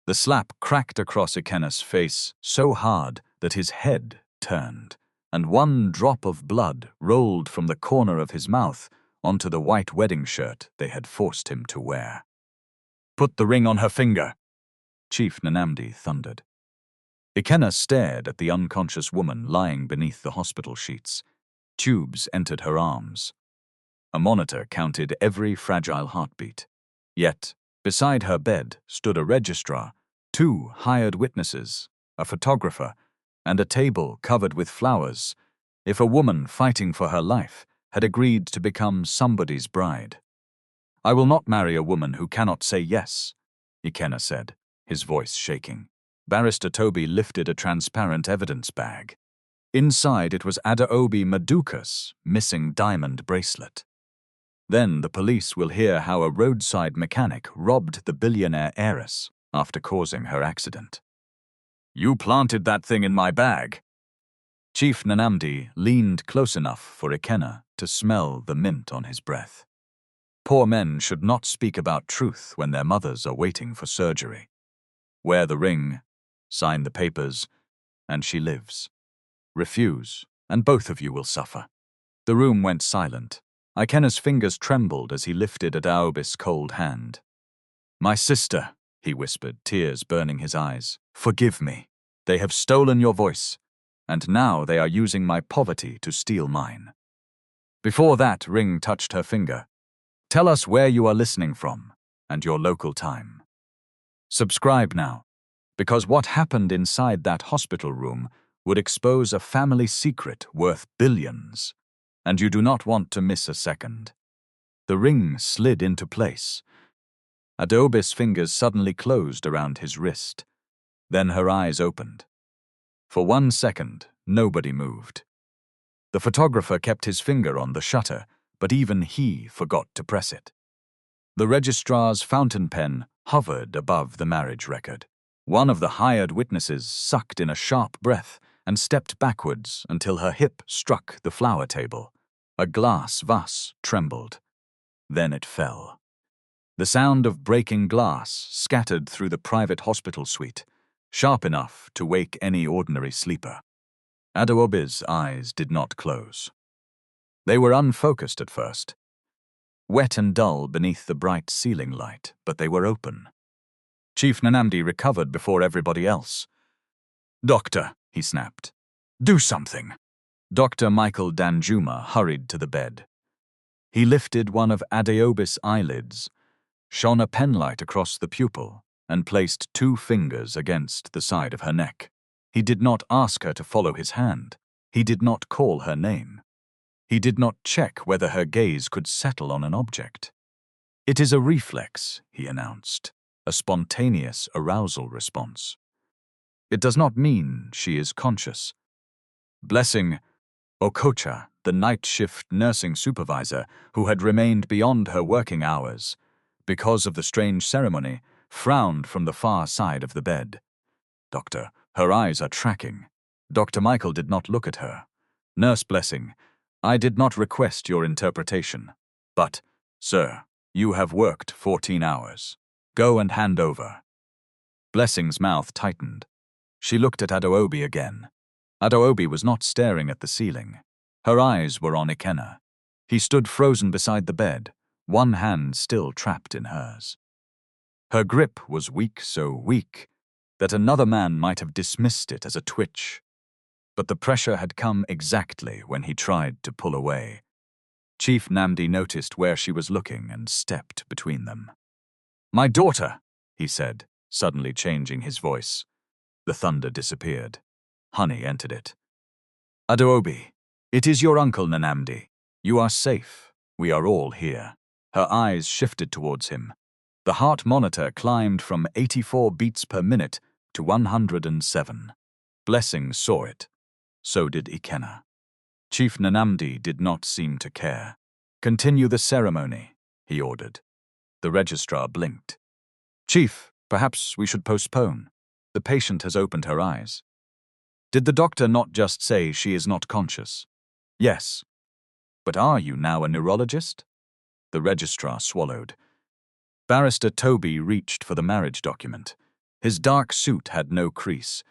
The slap cracked across Ikenna's face so hard that his head turned, and one drop of blood rolled from the corner of his mouth onto the white wedding shirt they had forced him to wear. "Put the ring on her finger," Chief Nnamdi thundered. Ikenna stared at the unconscious woman lying beneath the hospital sheets. Tubes entered her arms. A monitor counted every fragile heartbeat. Yet, beside her bed stood a registrar, 2 hired witnesses, a photographer, and a table covered with flowers. If a woman fighting for her life had agreed to become somebody's bride. "I will not marry a woman who cannot say yes," Ikenna said, his voice shaking. Barrister Toby lifted a transparent evidence bag. Inside it was Adaobi Maduka's missing diamond bracelet. Then the police will hear how a roadside mechanic robbed the billionaire heiress after causing her accident. "You planted that thing in my bag." Chief Nnamdi leaned close enough for Ikenna to smell the mint on his breath. Poor men should not speak about truth when their mothers are waiting for surgery. Wear the ring, sign the papers, and she lives. Refuse, and both of you will suffer. The room went silent. Ikenna's fingers trembled as he lifted Adaobi's cold hand. "My sister," he whispered, tears burning his eyes. "Forgive me. They have stolen your voice, and now they are using my poverty to steal mine." Before that ring touched her finger, "Tell us where you are listening from, and your local time." Subscribe now, because what happened inside that hospital room would expose a family secret worth billions, and you do not want to miss a second. The ring slid into place. Adobe's fingers suddenly closed around his wrist. Then her eyes opened. For 1 second, nobody moved. The photographer kept his finger on the shutter, but even he forgot to press it. The registrar's fountain pen hovered above the marriage record. One of the hired witnesses sucked in a sharp breath and stepped backwards until her hip struck the flower table. A glass vase trembled. Then it fell. The sound of breaking glass scattered through the private hospital suite, sharp enough to wake any ordinary sleeper. Adaobi's eyes did not close. They were unfocused at first, wet and dull beneath the bright ceiling light, but they were open. Chief Nnamdi recovered before everybody else. "Doctor," he snapped, "do something." Dr. Michael Danjuma hurried to the bed. He lifted one of Adaobi's eyelids, shone a penlight across the pupil, and placed 2 fingers against the side of her neck. He did not ask her to follow his hand. He did not call her name. He did not check whether her gaze could settle on an object. "It is a reflex," he announced, a spontaneous arousal response. "It does not mean she is conscious." Blessing Okocha, the night shift nursing supervisor who had remained beyond her working hours because of the strange ceremony, frowned from the far side of the bed. "Doctor, her eyes are tracking." Dr. Michael did not look at her. "Nurse Blessing, I did not request your interpretation. But, sir, you have worked 14 hours. Go and hand over." Blessing's mouth tightened. She looked at Adaobi again. Adaobi was not staring at the ceiling. Her eyes were on Ikenna. He stood frozen beside the bed, one hand still trapped in hers. Her grip was weak, so weak that another man might have dismissed it as a twitch. But the pressure had come exactly when he tried to pull away. Chief Nnamdi noticed where she was looking and stepped between them. "My daughter," he said, suddenly changing his voice. The thunder disappeared. Honey entered it. "Adaobi, it is your uncle Nnamdi. You are safe. We are all here." Her eyes shifted towards him. The heart monitor climbed from 84 beats per minute to 107. Blessing saw it. So did Ikenna. Chief Nnamdi did not seem to care. "Continue the ceremony," he ordered. The registrar blinked. "Chief, perhaps we should postpone. The patient has opened her eyes." "Did the doctor not just say she is not conscious?" "Yes." "But are you now a neurologist?" The registrar swallowed. Barrister Toby reached for the marriage document. His dark suit had no crease,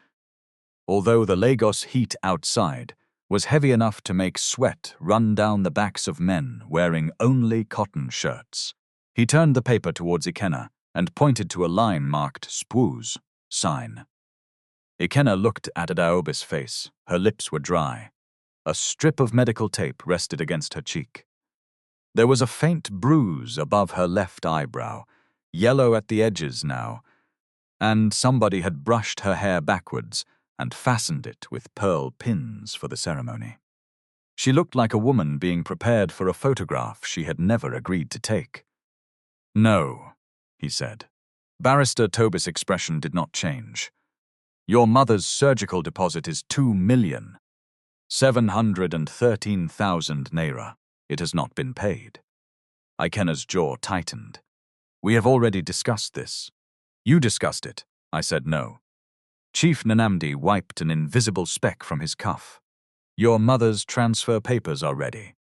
although the Lagos heat outside was heavy enough to make sweat run down the backs of men wearing only cotton shirts. He turned the paper towards Ikenna and pointed to a line marked "Spooz" sign. Ikenna looked at Adaobi's face. Her lips were dry. A strip of medical tape rested against her cheek. There was a faint bruise above her left eyebrow, yellow at the edges now, and somebody had brushed her hair backwards and fastened it with pearl pins for the ceremony. She looked like a woman being prepared for a photograph she had never agreed to take. "No," he said. Barrister Tobis' expression did not change. "Your mother's surgical deposit is 2,713,000 naira. It has not been paid." Ikenna's jaw tightened. "We have already discussed this." "You discussed it." I said no. Chief Nnamdi wiped an invisible speck from his cuff. "Your mother's transfer papers are ready.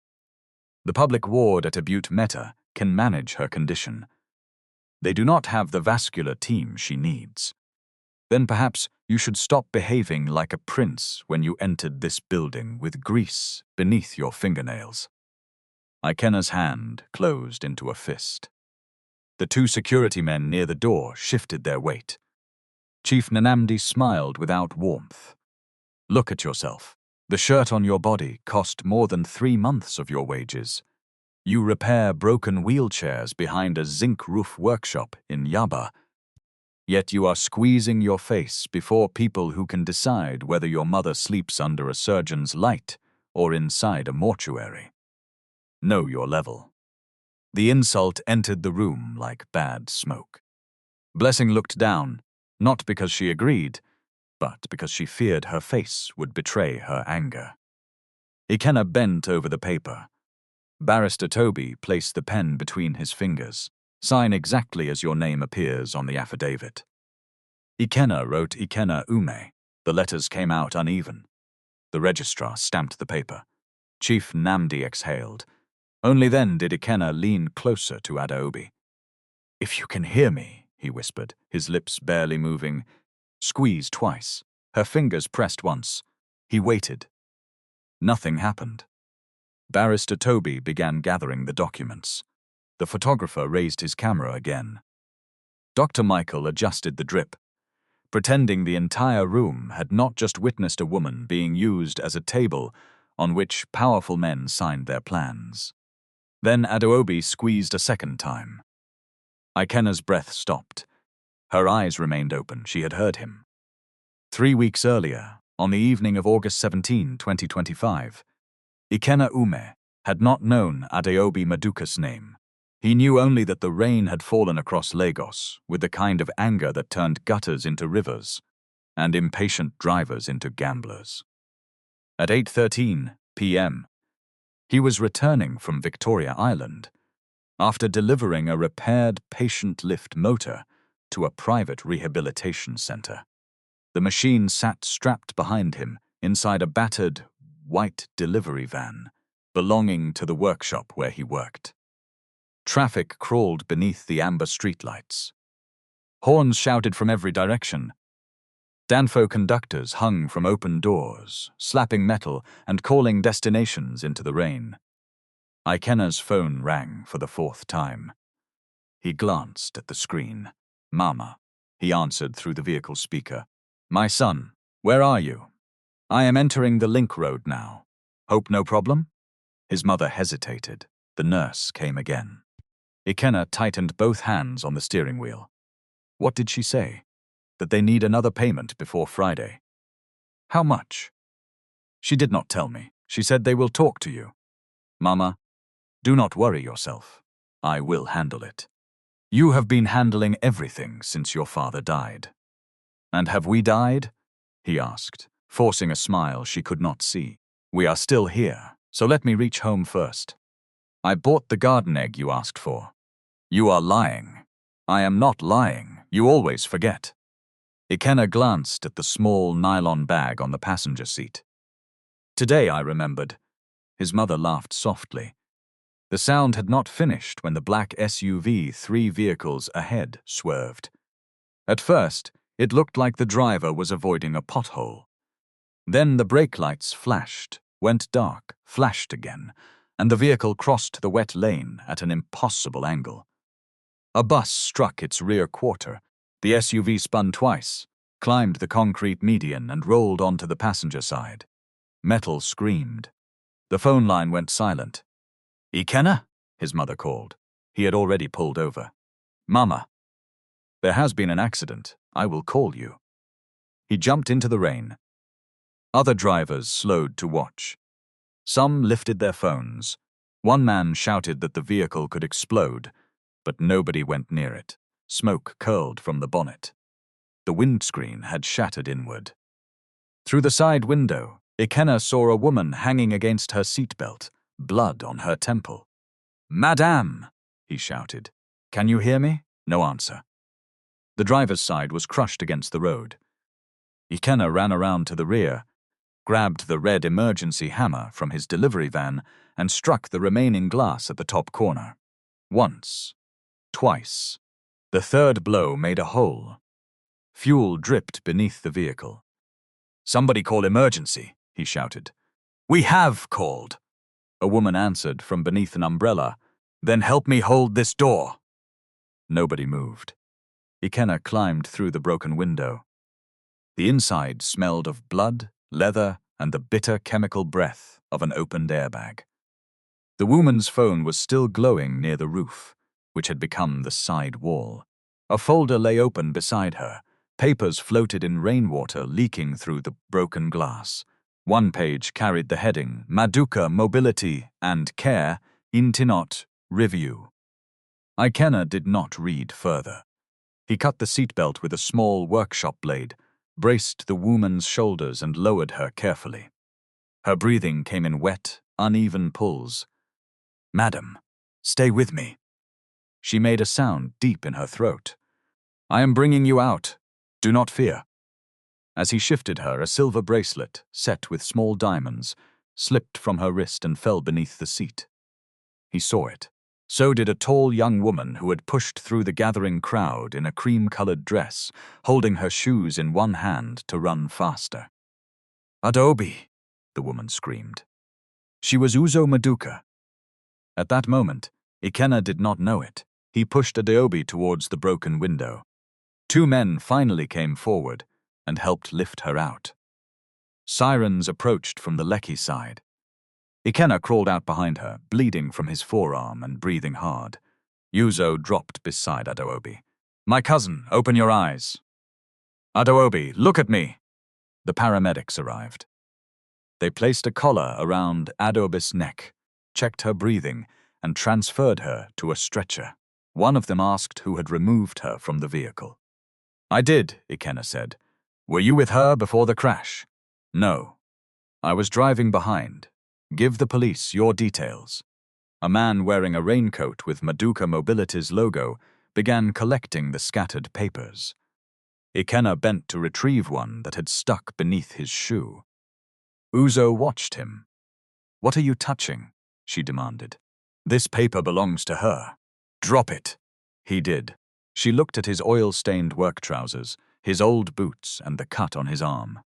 The public ward at Abute Meta can manage her condition. They do not have the vascular team she needs. Then perhaps you should stop behaving like a prince when you entered this building with grease beneath your fingernails." Ikenna's hand closed into a fist. The two security men near the door shifted their weight. Chief Nnamdi smiled without warmth. "Look at yourself. The shirt on your body cost more than 3 months of your wages. You repair broken wheelchairs behind a zinc roof workshop in Yaba. Yet you are squeezing your face before people who can decide whether your mother sleeps under a surgeon's light or inside a mortuary. Know your level." The insult entered the room like bad smoke. Blessing looked down, not because she agreed, but because she feared her face would betray her anger. Ikenna bent over the paper. Barrister Toby placed the pen between his fingers. "Sign exactly as your name appears on the affidavit." Ikenna wrote Ikenna Ume. The letters came out uneven. The registrar stamped the paper. Chief Nnamdi exhaled. Only then did Ikenna lean closer to Adaobi. "If you can hear me," he whispered, his lips barely moving. Squeeze twice. Her fingers pressed once. He waited. Nothing happened. Barrister Toby began gathering the documents. The photographer raised his camera again. Dr. Michael adjusted the drip, pretending the entire room had not just witnessed a woman being used as a table on which powerful men signed their plans. Then Adaobi squeezed a second time. Ikenna's breath stopped. Her eyes remained open. She had heard him. 3 weeks earlier, on the evening of August 17, 2025, Ikenna Ume had not known Adaobi Maduka's name. He knew only that the rain had fallen across Lagos with the kind of anger that turned gutters into rivers and impatient drivers into gamblers. At 8:13 p.m., he was returning from Victoria Island after delivering a repaired patient lift motor to a private rehabilitation center. The machine sat strapped behind him inside a battered, white delivery van belonging to the workshop where he worked. Traffic crawled beneath the amber streetlights. Horns shouted from every direction. Danfo conductors hung from open doors, slapping metal and calling destinations into the rain. Ikenna's phone rang for the 4th time. He glanced at the screen. "Mama," he answered through the vehicle speaker. "My son, where are you? I am entering the link road now. Hope no problem?" His mother hesitated. The nurse came again. Ikenna tightened both hands on the steering wheel. What did she say? That they need another payment before Friday. How much? She did not tell me. She said they will talk to you. Mama, do not worry yourself. I will handle it. You have been handling everything since your father died. And have we died? He asked, forcing a smile she could not see. We are still here, so let me reach home first. I bought the garden egg you asked for. You are lying. I am not lying. You always forget. Ikenna glanced at the small nylon bag on the passenger seat. Today I remembered. His mother laughed softly. The sound had not finished when the black SUV 3 vehicles ahead swerved. At first, It looked like the driver was avoiding a pothole. Then the brake lights flashed, went dark, flashed again, and the vehicle crossed the wet lane at an impossible angle. A bus struck its rear quarter. The SUV spun twice, climbed the concrete median, and rolled onto the passenger side. Metal screamed. The phone line went silent. "Ikenna?" his mother called. He had already pulled over. "Mama, there has been an accident. I will call you." He jumped into the rain. Other drivers slowed to watch. Some lifted their phones. One man shouted that the vehicle could explode, but nobody went near it. Smoke curled from the bonnet. The windscreen had shattered inward. Through the side window, Ikenna saw a woman hanging against her seatbelt, blood on her temple. "Madame!" he shouted. "Can you hear me?" No answer. The driver's side was crushed against the road. Ikenna ran around to the rear, grabbed the red emergency hammer from his delivery van, and struck the remaining glass at the top corner. Once. Twice. The third blow made a hole. Fuel dripped beneath the vehicle. "Somebody call emergency," he shouted. "We have called," a woman answered from beneath an umbrella. "Then help me hold this door." Nobody moved. Ikenna climbed through the broken window. The inside smelled of blood, leather, and the bitter chemical breath of an opened airbag. The woman's phone was still glowing near the roof, which had become the side wall. A folder lay open beside her. Papers floated in rainwater leaking through the broken glass. One page carried the heading, "Maduka Mobility and Care Intinot Review." Ikenna did not read further. He cut the seatbelt with a small workshop blade, braced the woman's shoulders, and lowered her carefully. Her breathing came in wet, uneven pulls. "Madam, stay with me." She made a sound deep in her throat. "I am bringing you out. Do not fear." As he shifted her, a silver bracelet, set with small diamonds, slipped from her wrist and fell beneath the seat. He saw it. So did a tall young woman who had pushed through the gathering crowd in a cream-colored dress, holding her shoes in one hand to run faster. "Adaobi!" the woman screamed. She was Uzo Maduka. At that moment, Ikenna did not know it. He pushed Adaobi towards the broken window. Two men finally came forward and helped lift her out. Sirens approached from the Lekki side. Ikenna crawled out behind her, bleeding from his forearm and breathing hard. Uzo dropped beside Adaobi. "My cousin, open your eyes." "Adaobi, look at me." The paramedics arrived. They placed a collar around Adaobi's neck, checked her breathing, and transferred her to a stretcher. One of them asked who had removed her from the vehicle. "I did," Ikenna said. "Were you with her before the crash?" "No. I was driving behind. Give the police your details." A man wearing a raincoat with Maduka Mobility's logo began collecting the scattered papers. Ikenna bent to retrieve one that had stuck beneath his shoe. Uzo watched him. "What are you touching?" she demanded. "This paper belongs to her." "Drop it." He did. She looked at his oil-stained work trousers, his old boots, and the cut on his arm.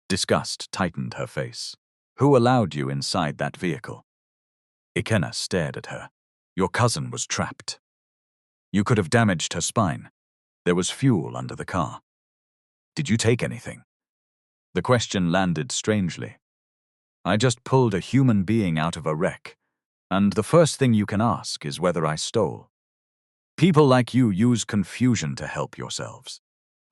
Disgust tightened her face. "Who allowed you inside that vehicle?" Ikenna stared at her. "Your cousin was trapped. You could have damaged her spine. There was fuel under the car. Did you take anything?" The question landed strangely. "I just pulled a human being out of a wreck, and the first thing you can ask is whether I stole. People like you use confusion to help yourselves."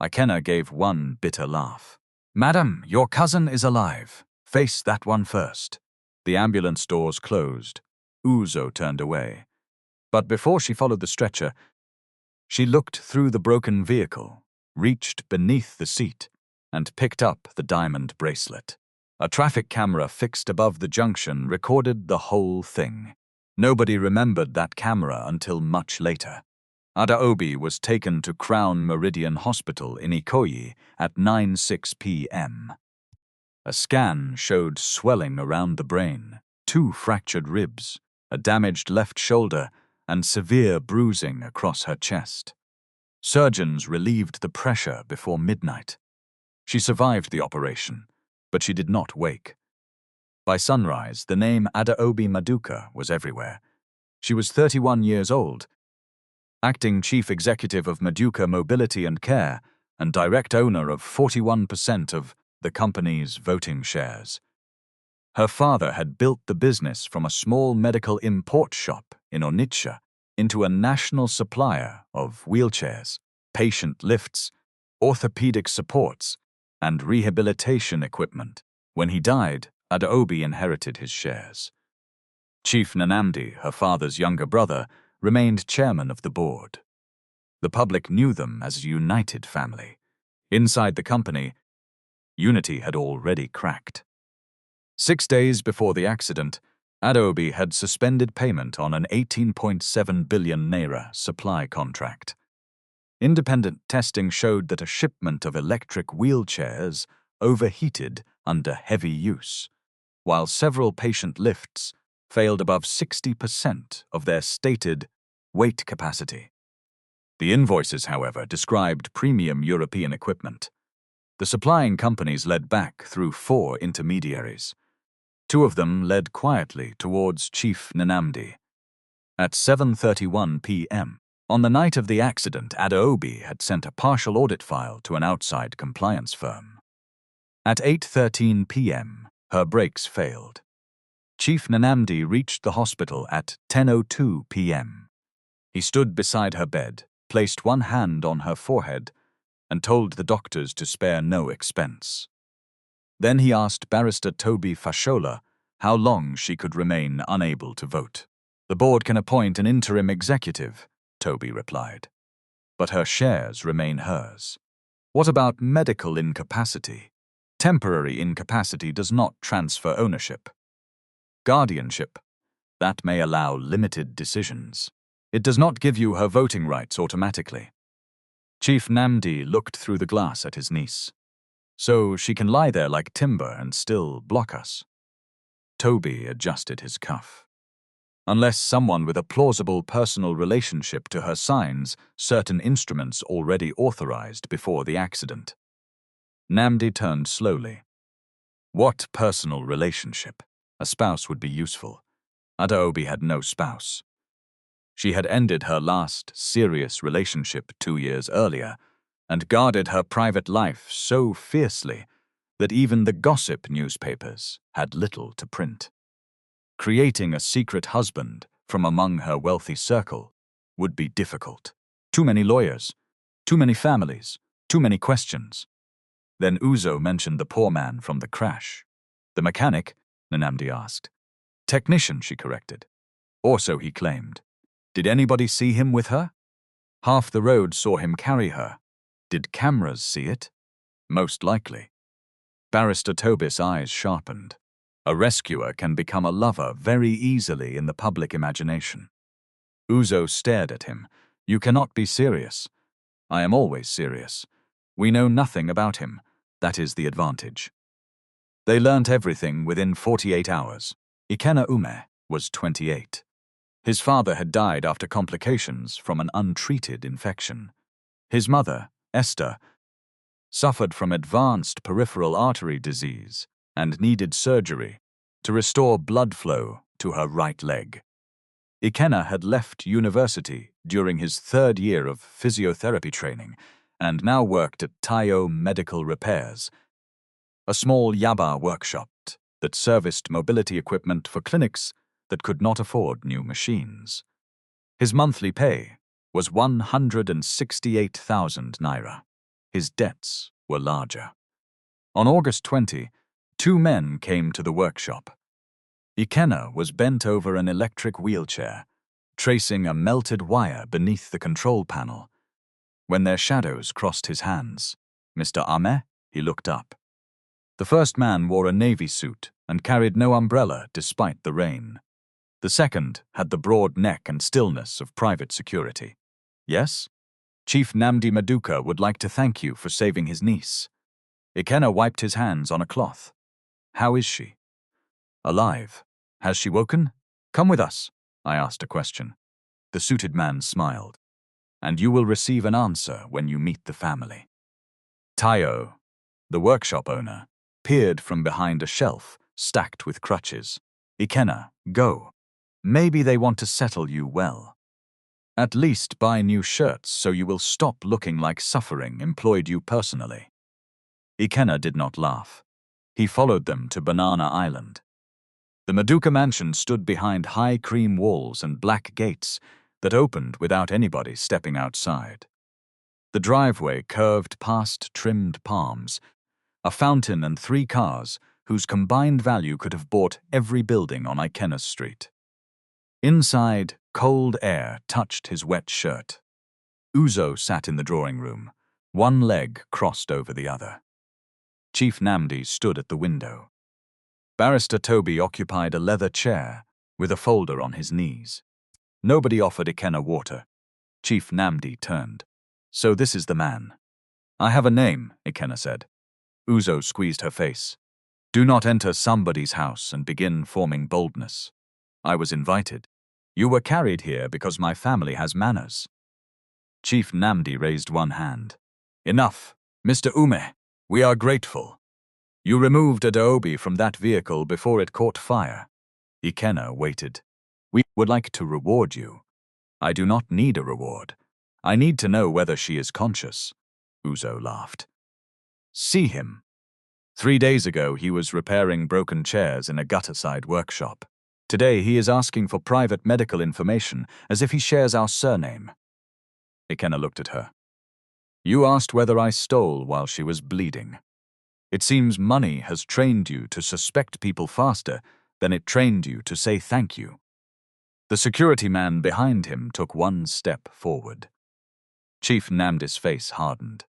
Ikenna gave one bitter laugh. "Madam, your cousin is alive. Face that one first." The ambulance doors closed. Uzo turned away. But before she followed the stretcher, she looked through the broken vehicle, reached beneath the seat, and picked up the diamond bracelet. A traffic camera fixed above the junction recorded the whole thing. Nobody remembered that camera until much later. Adaobi was taken to Crown Meridian Hospital in Ikoyi at 9:06 p.m. A scan showed swelling around the brain, 2 fractured ribs, a damaged left shoulder, and severe bruising across her chest. Surgeons relieved the pressure before midnight. She survived the operation, but she did not wake. By sunrise, the name Adaobi Maduka was everywhere. She was 31 years old, acting chief executive of Maduka Mobility and Care, and direct owner of 41% of the company's voting shares. Her father had built the business from a small medical import shop in Onitsha into a national supplier of wheelchairs, patient lifts, orthopedic supports, and rehabilitation equipment. When he died, Adaobi inherited his shares. Chief Nnamdi, her father's younger brother, remained chairman of the board. The public knew them as a united family. Inside the company, unity had already cracked. 6 days before the accident, Adaobi had suspended payment on an 18.7 billion naira supply contract. Independent testing showed that a shipment of electric wheelchairs overheated under heavy use, while several patient lifts failed above 60% of their stated weight capacity. The invoices, however, described premium European equipment. The supplying companies led back through 4 intermediaries. 2 of them led quietly towards Chief Nnamdi. At 7:31 p.m., on the night of the accident, Adaobi had sent a partial audit file to an outside compliance firm. At 8:13 p.m., her brakes failed. Chief Nnamdi reached the hospital at 10:02 p.m. He stood beside her bed, placed one hand on her forehead, and told the doctors to spare no expense. Then he asked Barrister Toby Fashola how long she could remain unable to vote. "The board can appoint an interim executive," Toby replied. "But her shares remain hers." "What about medical incapacity?" "Temporary incapacity does not transfer ownership." "Guardianship. That may allow limited decisions. It does not give you her voting rights automatically." Chief Nnamdi looked through the glass at his niece. "So she can lie there like timber and still block us." Toby adjusted his cuff. "Unless someone with a plausible personal relationship to her signs certain instruments already authorized before the accident." Nnamdi turned slowly. "What personal relationship? A spouse would be useful." Adaobi had no spouse. She had ended her last serious relationship 2 years earlier and guarded her private life so fiercely that even the gossip newspapers had little to print. Creating a secret husband from among her wealthy circle would be difficult. Too many lawyers, too many families, too many questions. Then Uzo mentioned the poor man from the crash. "The mechanic?" Nnamdi asked. "Technician," she corrected. Or so he claimed. "Did anybody see him with her?" "Half the road saw him carry her." "Did cameras see it?" "Most likely." Barrister Tobis' eyes sharpened. A rescuer can become a lover very easily in the public imagination. Uzo stared at him. "You cannot be serious." "I am always serious. We know nothing about him. That is the advantage." They learnt everything within 48 hours. Ikenna Ume was 28. His father had died after complications from an untreated infection. His mother, Esther, suffered from advanced peripheral artery disease and needed surgery to restore blood flow to her right leg. Ikenna had left university during his 3rd year of physiotherapy training and now worked at Tayo Medical Repairs, a small Yaba workshop that serviced mobility equipment for clinics that could not afford new machines. His monthly pay was 168,000 naira. His debts were larger. On August 20, 2 men came to the workshop. Ikenna was bent over an electric wheelchair, tracing a melted wire beneath the control panel. When their shadows crossed his hands, "Mr. Ame?" he looked up. The first man wore a navy suit and carried no umbrella despite the rain. The second had the broad neck and stillness of private security. "Yes? Chief Nnamdi Maduka would like to thank you for saving his niece." Ikenna wiped his hands on a cloth. "How is she?" "Alive. Has she woken?" "Come with us," I asked a question. The suited man smiled. and you will receive an answer when you meet the family. Taiyo, the workshop owner, peered from behind a shelf stacked with crutches. Ikenna, go. Maybe they want to settle you well. At least buy new shirts so you will stop looking like suffering employed you personally. Ikenna did not laugh. He followed them to Banana Island. The Madoka mansion stood behind high cream walls and black gates that opened without anybody stepping outside. The driveway curved past trimmed palms, a fountain and 3 cars whose combined value could have bought every building on Ikenna's street. Inside, cold air touched his wet shirt. Uzo sat in the drawing room, one leg crossed over the other. Chief Namdi stood at the window. Barrister Toby occupied a leather chair with a folder on his knees. Nobody offered Ikenna water. Chief Namdi turned. So this is the man. I have a name, Ikenna said. Uzo squeezed her face. Do not enter somebody's house and begin forming boldness. I was invited. You were carried here because my family has manners. Chief Namdi raised one hand. Enough, Mr. Ume. We are grateful. You removed Adaobi from that vehicle before it caught fire. Ikenna waited. We would like to reward you. I do not need a reward. I need to know whether she is conscious. Uzo laughed. See him. 3 days ago he was repairing broken chairs in a gutterside workshop. Today he is asking for private medical information as if he shares our surname. Ikenna looked at her. You asked whether I stole while she was bleeding. It seems money has trained you to suspect people faster than it trained you to say thank you. The security man behind him took one step forward. Chief Namdi's face hardened.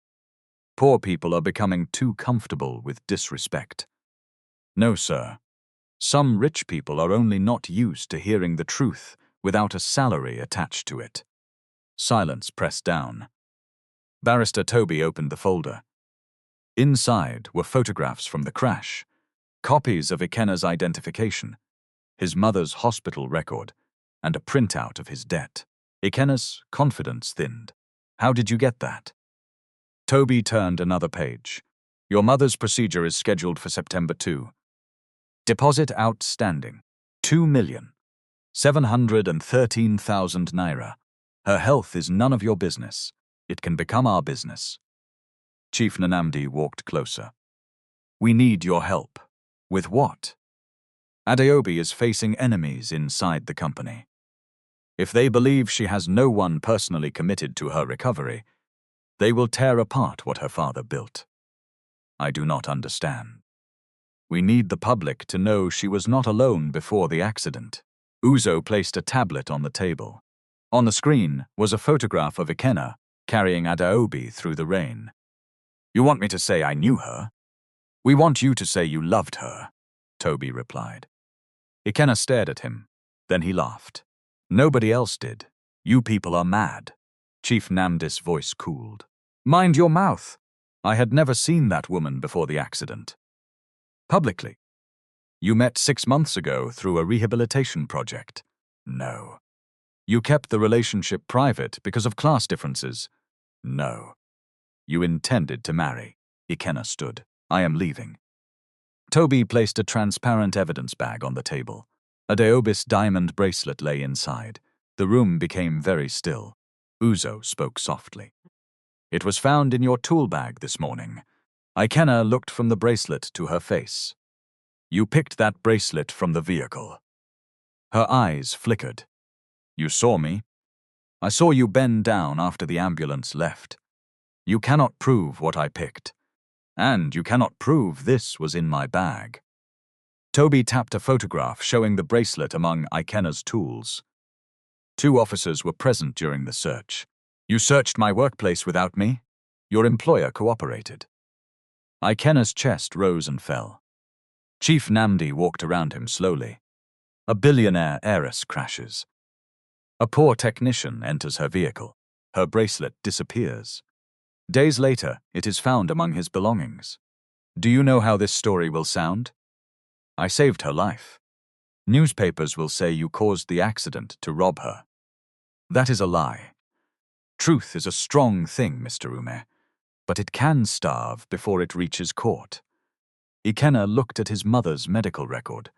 Poor people are becoming too comfortable with disrespect. No, sir. Some rich people are only not used to hearing the truth without a salary attached to it. Silence pressed down. Barrister Toby opened the folder. Inside were photographs from the crash, copies of Ikenna's identification, his mother's hospital record, and a printout of his debt. Ikenna's confidence thinned. How did you get that? Toby turned another page. Your mother's procedure is scheduled for September 2. Deposit outstanding, 2,713,000 naira. Her health is none of your business. It can become our business. Chief Namdi walked closer. We need your help. With what? Adaobi is facing enemies inside the company. If they believe she has no one personally committed to her recovery, they will tear apart what her father built. I do not understand. We need the public to know she was not alone before the accident. Uzo placed a tablet on the table. On the screen was a photograph of Ikenna carrying Adaobi through the rain. You want me to say I knew her? We want you to say you loved her, Toby replied. Ikenna stared at him. Then he laughed. Nobody else did. You people are mad. Chief Namdi's voice cooled. Mind your mouth. I had never seen that woman before the accident. Publicly. You met 6 months ago through a rehabilitation project. No. You kept the relationship private because of class differences. No. You intended to marry. Ikenna stood. I am leaving. Toby placed a transparent evidence bag on the table. Adaobi's diamond bracelet lay inside. The room became very still. Uzo spoke softly. It was found in your tool bag this morning. Ikenna looked from the bracelet to her face. You picked that bracelet from the vehicle. Her eyes flickered. You saw me. I saw you bend down after the ambulance left. You cannot prove what I picked. And you cannot prove this was in my bag. Toby tapped a photograph showing the bracelet among Ikenna's tools. 2 officers were present during the search. You searched my workplace without me? Your employer cooperated. Ikenna's chest rose and fell. Chief Namdi walked around him slowly. A billionaire heiress crashes. A poor technician enters her vehicle. Her bracelet disappears. Days later, it is found among his belongings. Do you know how this story will sound? I saved her life. Newspapers will say you caused the accident to rob her. That is a lie. Truth is a strong thing, Mr. Ume, but it can starve before it reaches court. Ikenna looked at his mother's medical record.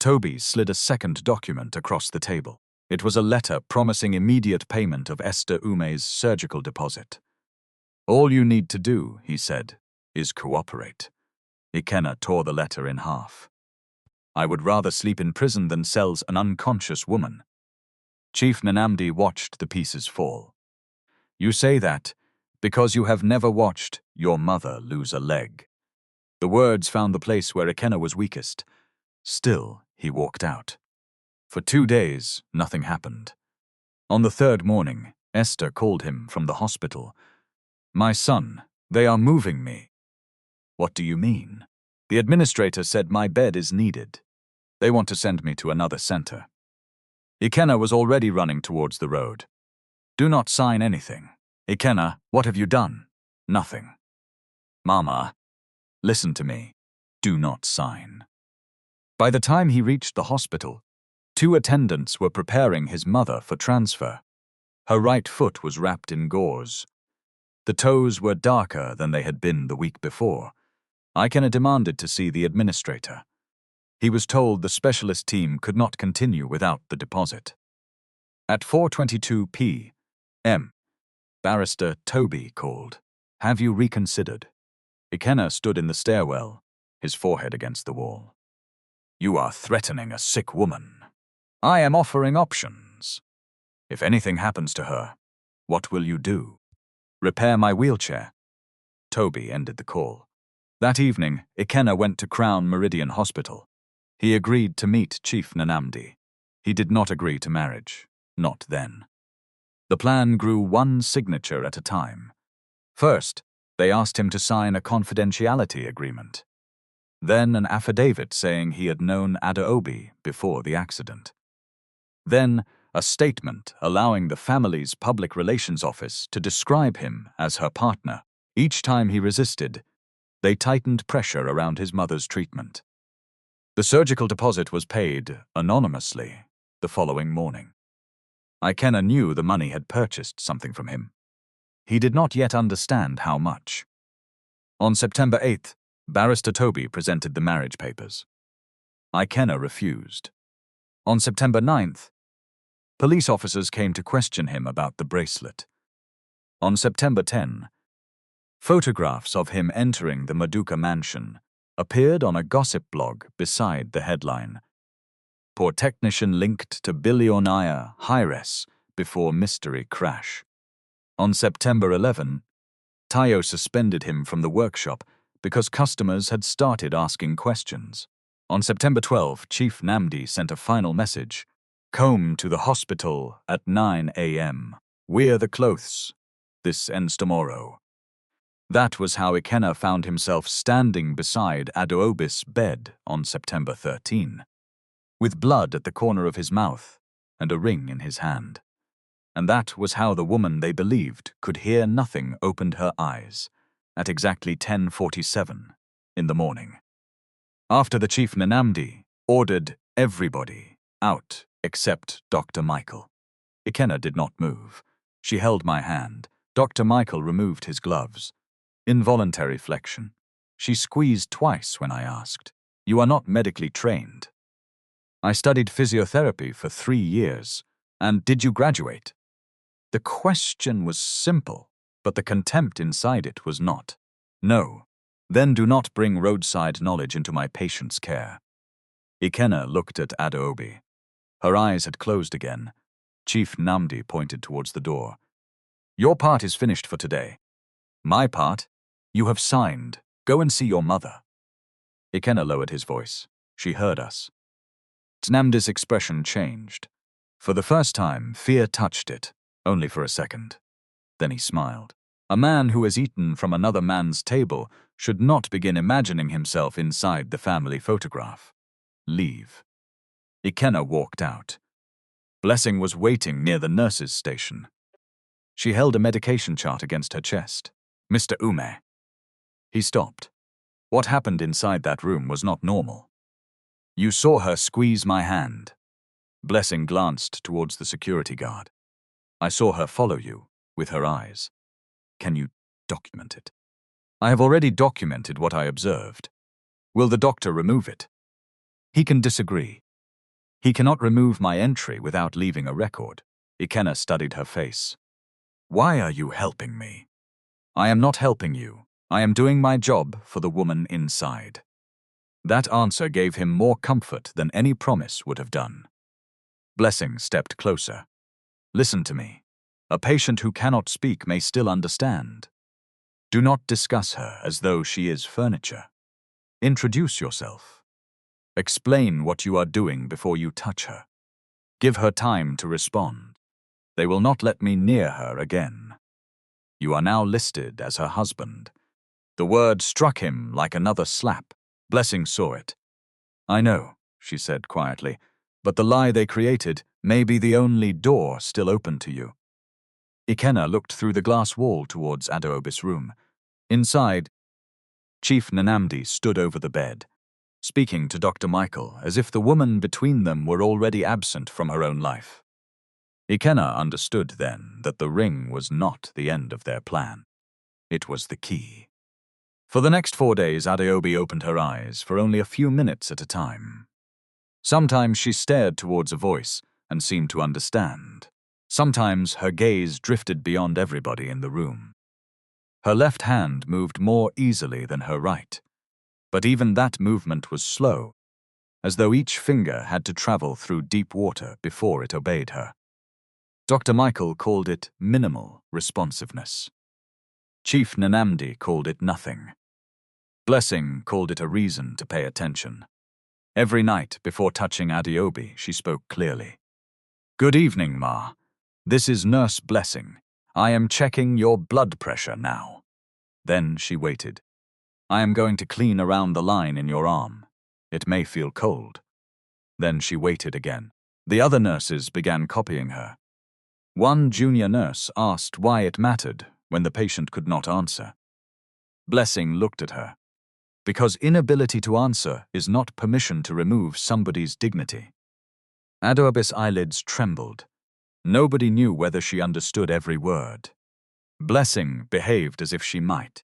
Toby slid a second document across the table. It was a letter promising immediate payment of Esther Ume's surgical deposit. All you need to do, he said, is cooperate. Ikenna tore the letter in half. I would rather sleep in prison than sells an unconscious woman. Chief Nanamdi watched the pieces fall. You say that because you have never watched your mother lose a leg. The words found the place where Ikenna was weakest. Still, he walked out. For 2 days, nothing happened. On the third morning, Esther called him from the hospital. My son, they are moving me. What do you mean? The administrator said my bed is needed. They want to send me to another center. Ikenna was already running towards the road. Do not sign anything. Ikenna, what have you done? Nothing. Mama, listen to me. Do not sign. By the time he reached the hospital, 2 attendants were preparing his mother for transfer. Her right foot was wrapped in gauze. The toes were darker than they had been the week before. Ikenna demanded to see the administrator. He was told the specialist team could not continue without the deposit. At 4:22 p.m., Barrister Toby called. Have you reconsidered? Ikenna stood in the stairwell, his forehead against the wall. You are threatening a sick woman. I am offering options. If anything happens to her, what will you do? Repair my wheelchair. Toby ended the call. That evening, Ikenna went to Crown Meridian Hospital. He agreed to meet Chief Nanamdi. He did not agree to marriage. Not then. The plan grew 1 signature at a time. First, they asked him to sign a confidentiality agreement. Then an affidavit saying he had known Adaobi before the accident. Then a statement allowing the family's public relations office to describe him as her partner. Each time he resisted, they tightened pressure around his mother's treatment. The surgical deposit was paid anonymously the following morning. Ikenna knew the money had purchased something from him. He did not yet understand how much. On September 8th, Barrister Toby presented the marriage papers. Ikenna refused. On September 9th, police officers came to question him about the bracelet. On September 10, photographs of him entering the Maduka mansion appeared on a gossip blog beside the headline, Poor technician linked to Billionaire Heiress before mystery crash. On September 11, Tayo suspended him from the workshop because customers had started asking questions. On September 12, Chief Namdi sent a final message. Come to the hospital at 9 a.m. Wear the clothes. This ends tomorrow. That was how Ikenna found himself standing beside Adaobi's bed on September 13, with blood at the corner of his mouth and a ring in his hand. And that was how the woman they believed could hear nothing opened her eyes at exactly 10:47 in the morning. After the Chief Nanamdi ordered everybody out except Dr. Michael. Ikenna did not move. She held my hand. Dr. Michael removed his gloves. Involuntary flexion. She squeezed twice when I asked, You are not medically trained. I studied physiotherapy for 3 years. And did you graduate? The question was simple, but the contempt inside it was not. No. Then do not bring roadside knowledge into my patient's care. Ikenna looked at Adaobi. Her eyes had closed again. Chief Namdi pointed towards the door. Your part is finished for today. My part? You have signed. Go and see your mother. Ikenna lowered his voice. She heard us. Namdi's expression changed. For the first time, fear touched it, only for a second. Then he smiled. A man who has eaten from another man's table should not begin imagining himself inside the family photograph. Leave. Ikenna walked out. Blessing was waiting near the nurse's station. She held a medication chart against her chest. Mr. Ume. He stopped. What happened inside that room was not normal. You saw her squeeze my hand. Blessing glanced towards the security guard. I saw her follow you. with her eyes. Can you document it? I have already documented what I observed. Will the doctor remove it? He can disagree. He cannot remove my entry without leaving a record. Ikenna studied her face. Why are you helping me? I am not helping you. I am doing my job for the woman inside. That answer gave him more comfort than any promise would have done. Blessing stepped closer. Listen to me. A patient who cannot speak may still understand. Do not discuss her as though she is furniture. Introduce yourself. Explain what you are doing before you touch her. Give her time to respond. They will not let me near her again. You are now listed as her husband. The word struck him like another slap. Blessing saw it. I know, she said quietly, but the lie they created may be the only door still open to you. Ikenna looked through the glass wall towards Adaobi's room. Inside, Chief Nanamdi stood over the bed, speaking to Dr. Michael as if the woman between them were already absent from her own life. Ikenna understood then that the ring was not the end of their plan. It was the key. For the next 4 days, Adaobi opened her eyes for only a few minutes at a time. Sometimes she stared towards a voice and seemed to understand. Sometimes her gaze drifted beyond everybody in the room. Her left hand moved more easily than her right, but even that movement was slow, as though each finger had to travel through deep water before it obeyed her. Dr. Michael called it minimal responsiveness. Chief Nanamdi called it nothing. Blessing called it a reason to pay attention. Every night before touching Adaobi, she spoke clearly. Good evening, Ma. This is Nurse Blessing. I am checking your blood pressure now. Then she waited. I am going to clean around the line in your arm. It may feel cold. Then she waited again. The other nurses began copying her. One junior nurse asked why it mattered when the patient could not answer. Blessing looked at her. Because inability to answer is not permission to remove somebody's dignity. Adaobi's eyelids trembled. Nobody knew whether she understood every word. Blessing behaved as if she might.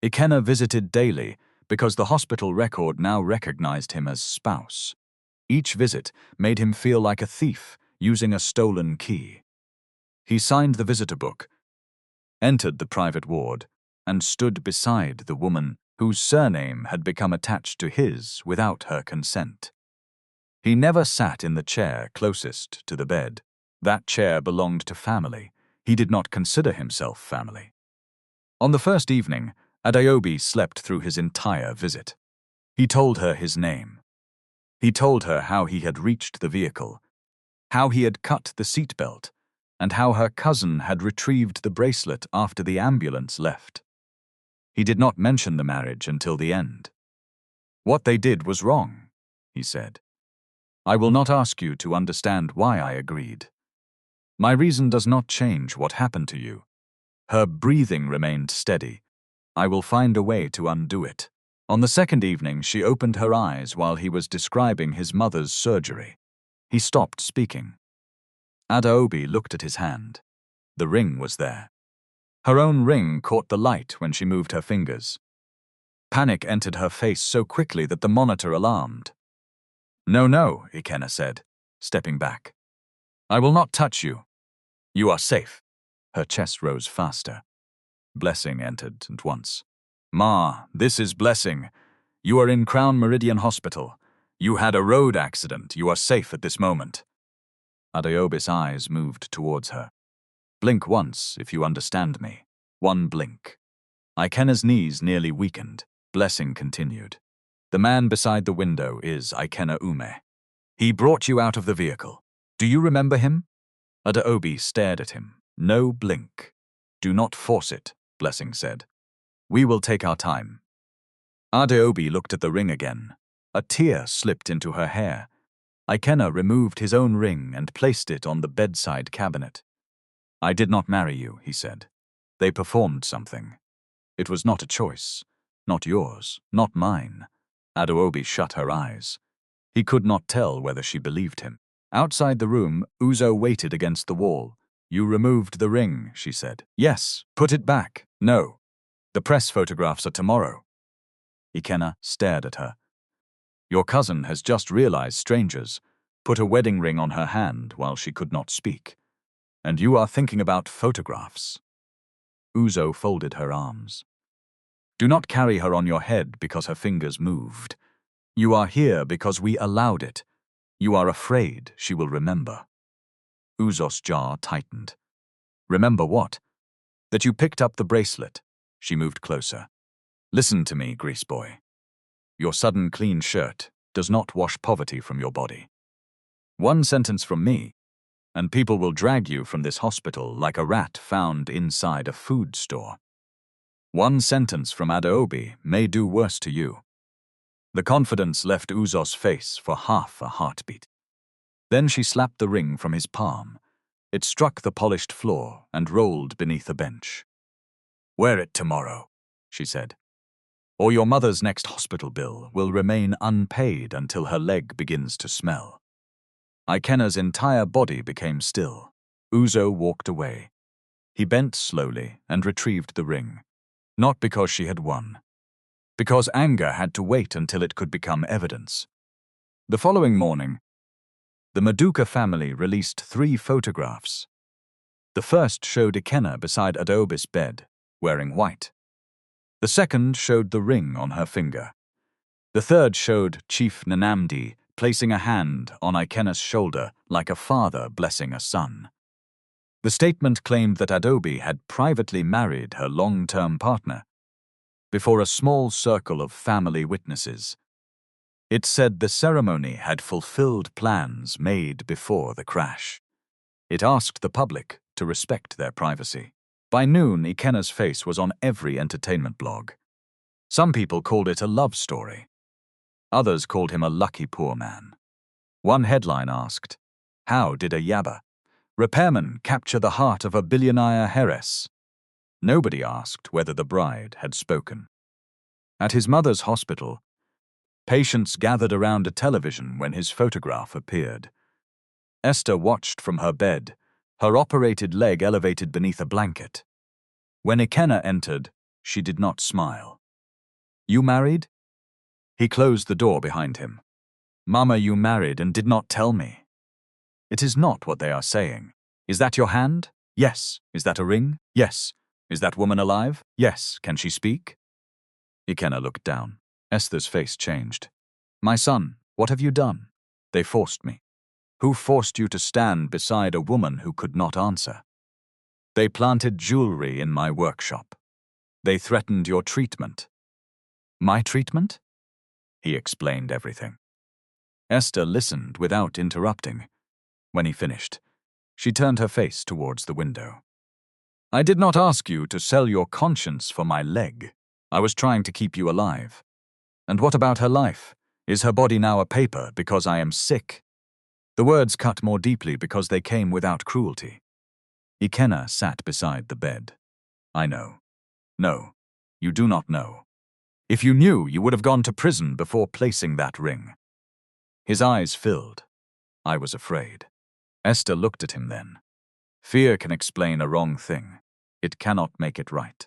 Ikenna visited daily because the hospital record now recognized him as spouse. Each visit made him feel like a thief using a stolen key. He signed the visitor book, entered the private ward, and stood beside the woman whose surname had become attached to his without her consent. He never sat in the chair closest to the bed. That chair belonged to family. He did not consider himself family. On the first evening, Adaobi slept through his entire visit. He told her his name. He told her how he had reached the vehicle, how he had cut the seatbelt, and how her cousin had retrieved the bracelet after the ambulance left. He did not mention the marriage until the end. What they did was wrong, he said. I will not ask you to understand why I agreed. My reason does not change what happened to you. Her breathing remained steady. I will find a way to undo it. On the second evening, she opened her eyes while he was describing his mother's surgery. He stopped speaking. Adaobi looked at his hand. The ring was there. Her own ring caught the light when she moved her fingers. Panic entered her face so quickly that the monitor alarmed. No, no, Ikenna said, stepping back. I will not touch you. You are safe. Her chest rose faster. Blessing entered at once. Ma, this is Blessing. You are in Crown Meridian Hospital. You had a road accident. You are safe at this moment. Adaobi's eyes moved towards her. Blink once if you understand me. One blink. Ikenna's knees nearly weakened. Blessing continued. The man beside the window is Ikenna Ume. He brought you out of the vehicle. Do you remember him? Adaobi stared at him. No blink. Do not force it, Blessing said. We will take our time. Adaobi looked at the ring again. A tear slipped into her hair. Ikenna removed his own ring and placed it on the bedside cabinet. I did not marry you, he said. They performed something. It was not a choice. Not yours, not mine. Adaobi shut her eyes. He could not tell whether she believed him. Outside the room, Uzo waited against the wall. You removed the ring, she said. Yes, put it back. No. The press photographs are tomorrow. Ikenna stared at her. Your cousin has just realized strangers put a wedding ring on her hand while she could not speak. And you are thinking about photographs. Uzo folded her arms. Do not carry her on your head because her fingers moved. You are here because we allowed it. You are afraid she will remember. Uzo's jaw tightened. Remember what? That you picked up the bracelet. She moved closer. Listen to me, grease boy. Your sudden clean shirt does not wash poverty from your body. One sentence from me, and people will drag you from this hospital like a rat found inside a food store. One sentence from Adaobi may do worse to you. The confidence left Uzo's face for half a heartbeat. Then she slapped the ring from his palm. It struck the polished floor and rolled beneath a bench. Wear it tomorrow, she said, or your mother's next hospital bill will remain unpaid until her leg begins to smell. Ikenna's entire body became still. Uzo walked away. He bent slowly and retrieved the ring, not because she had won, because anger had to wait until it could become evidence. The following morning, the Madoka family released 3 photographs. The first showed Ikenna beside Adaobi's bed, wearing white. The second showed the ring on her finger. The third showed Chief Nanamdi placing a hand on Ikenna's shoulder like a father blessing a son. The statement claimed that Adaobi had privately married her long-term partner before a small circle of family witnesses. It said the ceremony had fulfilled plans made before the crash. It asked the public to respect their privacy. By noon, Ikenna's face was on every entertainment blog. Some people called it a love story. Others called him a lucky poor man. One headline asked, "How did a Yaba repairman capture the heart of a billionaire heiress?" Nobody asked whether the bride had spoken. At his mother's hospital, patients gathered around a television when his photograph appeared. Esther watched from her bed, her operated leg elevated beneath a blanket. When Ikenna entered, she did not smile. You married? He closed the door behind him. Mama, you married and did not tell me. It is not what they are saying. Is that your hand? Yes. Is that a ring? Yes. Is that woman alive? Yes. Can she speak? Ikenna looked down. Esther's face changed. My son, what have you done? They forced me. Who forced you to stand beside a woman who could not answer? They planted jewelry in my workshop. They threatened your treatment. My treatment? He explained everything. Esther listened without interrupting. When he finished, she turned her face towards the window. I did not ask you to sell your conscience for my leg. I was trying to keep you alive. And what about her life? Is her body now a paper because I am sick? The words cut more deeply because they came without cruelty. Ikenna sat beside the bed. I know. No, you do not know. If you knew, you would have gone to prison before placing that ring. His eyes filled. I was afraid. Esther looked at him then. Fear can explain a wrong thing. It cannot make it right.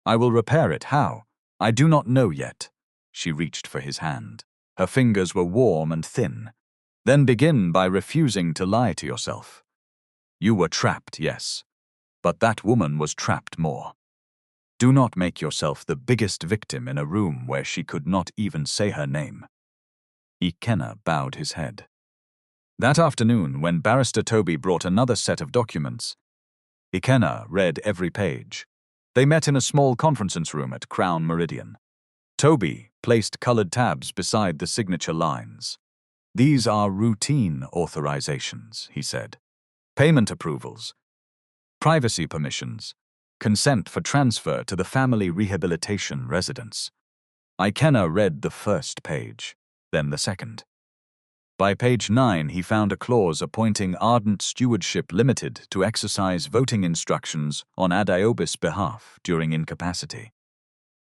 I will repair it. How? I do not know yet. She reached for his hand. Her fingers were warm and thin. Then begin by refusing to lie to yourself. You were trapped, yes. But that woman was trapped more. Do not make yourself the biggest victim in a room where she could not even say her name. Ikenna bowed his head. That afternoon, when Barrister Toby brought another set of documents, Ikenna read every page. They met in a small conference room at Crown Meridian. Toby placed colored tabs beside the signature lines. These are routine authorizations, he said. Payment approvals, privacy permissions, consent for transfer to the family rehabilitation residence. Ikenna read the first page, then the second. By page 9, he found a clause appointing Ardent Stewardship Limited to exercise voting instructions on Adaobi's behalf during incapacity.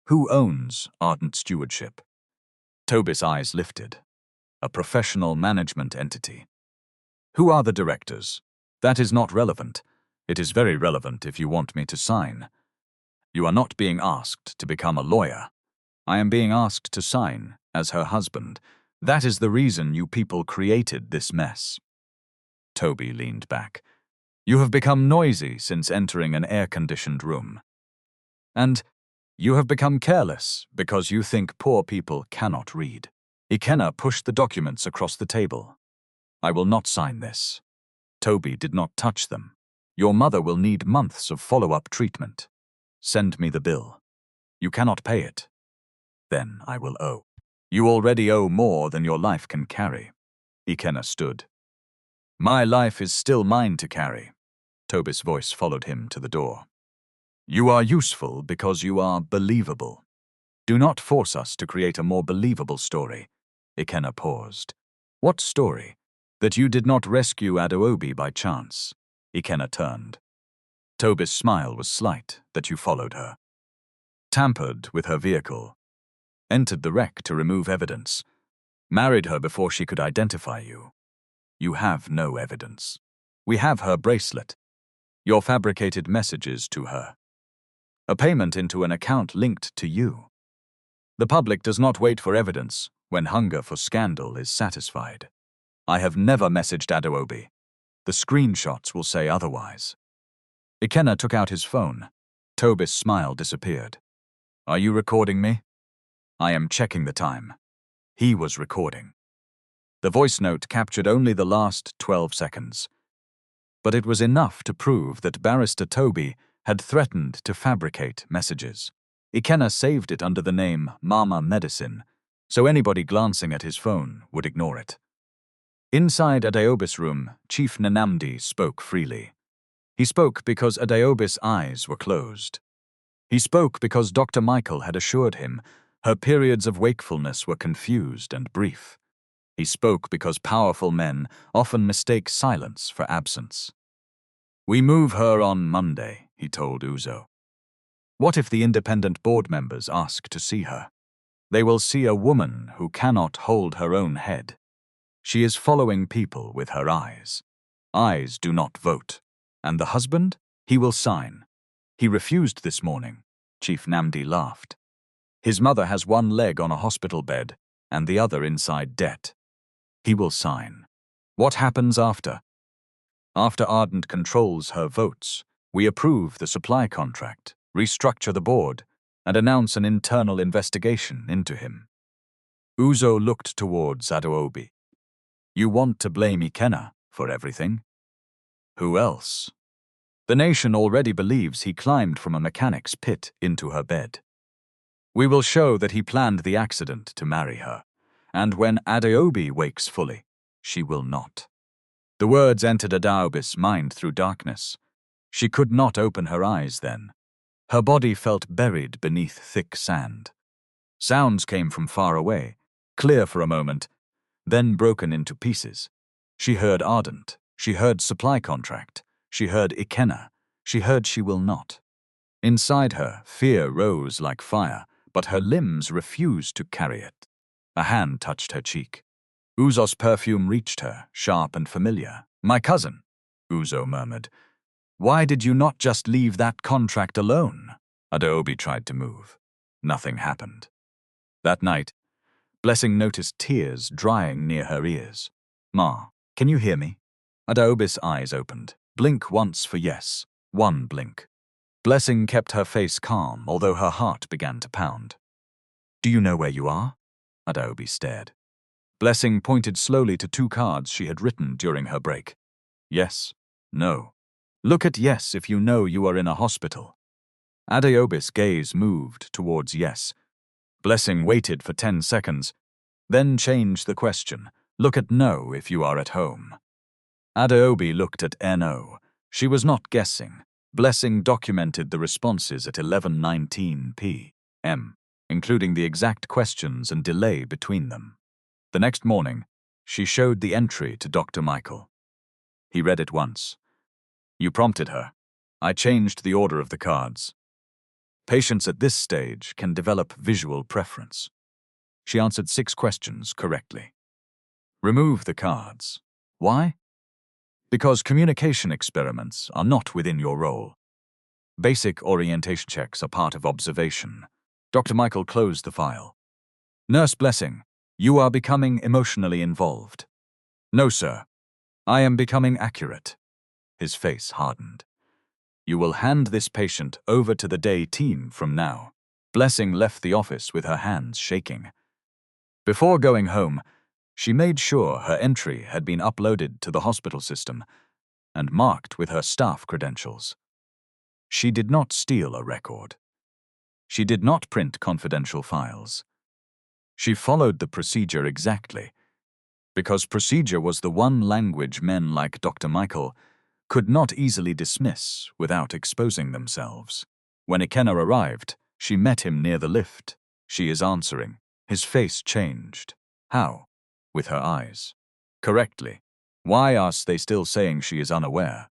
Who owns Ardent Stewardship? Toby's eyes lifted. A professional management entity. Who are the directors? That is not relevant. It is very relevant if you want me to sign. You are not being asked to become a lawyer. I am being asked to sign as her husband. That is the reason you people created this mess." Toby leaned back. "You have become noisy since entering an air-conditioned room. And you have become careless because you think poor people cannot read." Ikenna pushed the documents across the table. "I will not sign this." Toby did not touch them. "Your mother will need months of follow-up treatment. Send me the bill. You cannot pay it. Then I will owe. You already owe more than your life can carry." Ikenna stood. "My life is still mine to carry." Toby's voice followed him to the door. "You are useful because you are believable. Do not force us to create a more believable story." Ikenna paused. "What story? That you did not rescue Adaobi by chance?" Ikenna turned. Toby's smile was slight, "that you followed her. Tampered with her vehicle. Entered the wreck to remove evidence. Married her before she could identify you. You have no evidence. We have her bracelet. Your fabricated messages to her. A payment into an account linked to you. The public does not wait for evidence when hunger for scandal is satisfied. I have never messaged Adaobi. The screenshots will say otherwise." Ikenna took out his phone. Toby's smile disappeared. "Are you recording me?" "I am checking the time." He was recording. The voice note captured only the last 12 seconds. But it was enough to prove that Barrister Toby had threatened to fabricate messages. Ikenna saved it under the name Mama Medicine, so anybody glancing at his phone would ignore it. Inside Adaobi's room, Chief Nnamdi spoke freely. He spoke because Adaobi's eyes were closed. He spoke because Dr. Michael had assured him her periods of wakefulness were confused and brief. He spoke because powerful men often mistake silence for absence. "We move her on Monday," he told Uzo. "What if the independent board members ask to see her? They will see a woman who cannot hold her own head. She is following people with her eyes. Eyes do not vote. And the husband? He will sign. He refused this morning." Chief Nnamdi laughed. "His mother has one leg on a hospital bed and the other inside debt. He will sign. What happens after? After Ardent controls her votes, we approve the supply contract, restructure the board, and announce an internal investigation into him." Uzo looked towards Adaobi. "You want to blame Ikenna for everything? Who else? The nation already believes he climbed from a mechanic's pit into her bed. We will show that he planned the accident to marry her, and when Adaobi wakes fully, she will not." The words entered Adaobi's mind through darkness. She could not open her eyes then. Her body felt buried beneath thick sand. Sounds came from far away, clear for a moment, then broken into pieces. She heard Ardent. She heard supply contract. She heard Ikenna. She heard she will not. Inside her, fear rose like fire, but her limbs refused to carry it. A hand touched her cheek. Uzo's perfume reached her, sharp and familiar. "My cousin," Uzo murmured. "Why did you not just leave that contract alone?" Adaobi tried to move. Nothing happened. That night, Blessing noticed tears drying near her ears. "Ma, can you hear me?" Adaobi's eyes opened. Blink once for yes. One blink. Blessing kept her face calm, although her heart began to pound. "Do you know where you are?" Adaobi stared. Blessing pointed slowly to 2 cards she had written during her break. "Yes. No. Look at yes if you know you are in a hospital." Adaobi's gaze moved towards yes. Blessing waited for 10 seconds, then changed the question. "Look at no if you are at home." Adaobi looked at no. She was not guessing. Blessing documented the responses at 11:19 p.m., including the exact questions and delay between them. The next morning, she showed the entry to Dr. Michael. He read it once. "You prompted her. I changed the order of the cards. Patients at this stage can develop visual preference." She answered 6 questions correctly. "Remove the cards. Why?" Because communication experiments are not within your role. Basic orientation checks are part of observation. Dr. Michael closed the file. Nurse Blessing, you are becoming emotionally involved. No, sir. I am becoming accurate. His face hardened. You will hand this patient over to the day team from now. Blessing left the office with her hands shaking. Before going home, she made sure her entry had been uploaded to the hospital system and marked with her staff credentials. She did not steal a record. She did not print confidential files. She followed the procedure exactly, because procedure was the one language men like Dr. Michael could not easily dismiss without exposing themselves. When Ikenna arrived, she met him near the lift. She is answering. His face changed. How? With her eyes. Correctly. Why are they still saying she is unaware?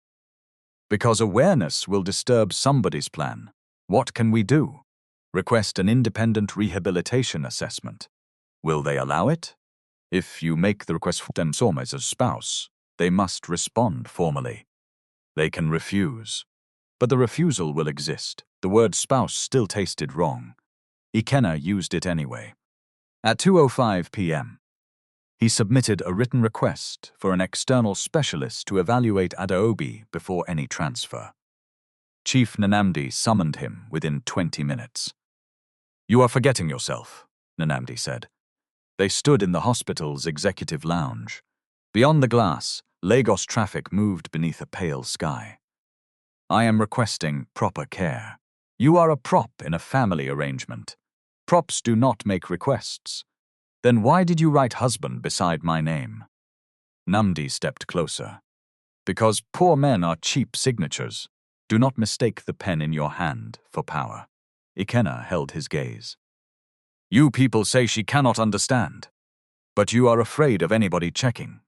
Because awareness will disturb somebody's plan. What can we do? Request an independent rehabilitation assessment. Will they allow it? If you make the request for them as a spouse, they must respond formally. They can refuse. But the refusal will exist. The word spouse still tasted wrong. Ikenna used it anyway. At 2:05 p.m., he submitted a written request for an external specialist to evaluate Adaobi before any transfer. Chief Nanamdi summoned him within 20 minutes. You are forgetting yourself, Nanamdi said. They stood in the hospital's executive lounge. Beyond the glass, Lagos traffic moved beneath a pale sky. I am requesting proper care. You are a prop in a family arrangement. Props do not make requests. Then why did you write husband beside my name? Namdi stepped closer. Because poor men are cheap signatures. Do not mistake the pen in your hand for power. Ikenna held his gaze. You people say she cannot understand. But you are afraid of anybody checking.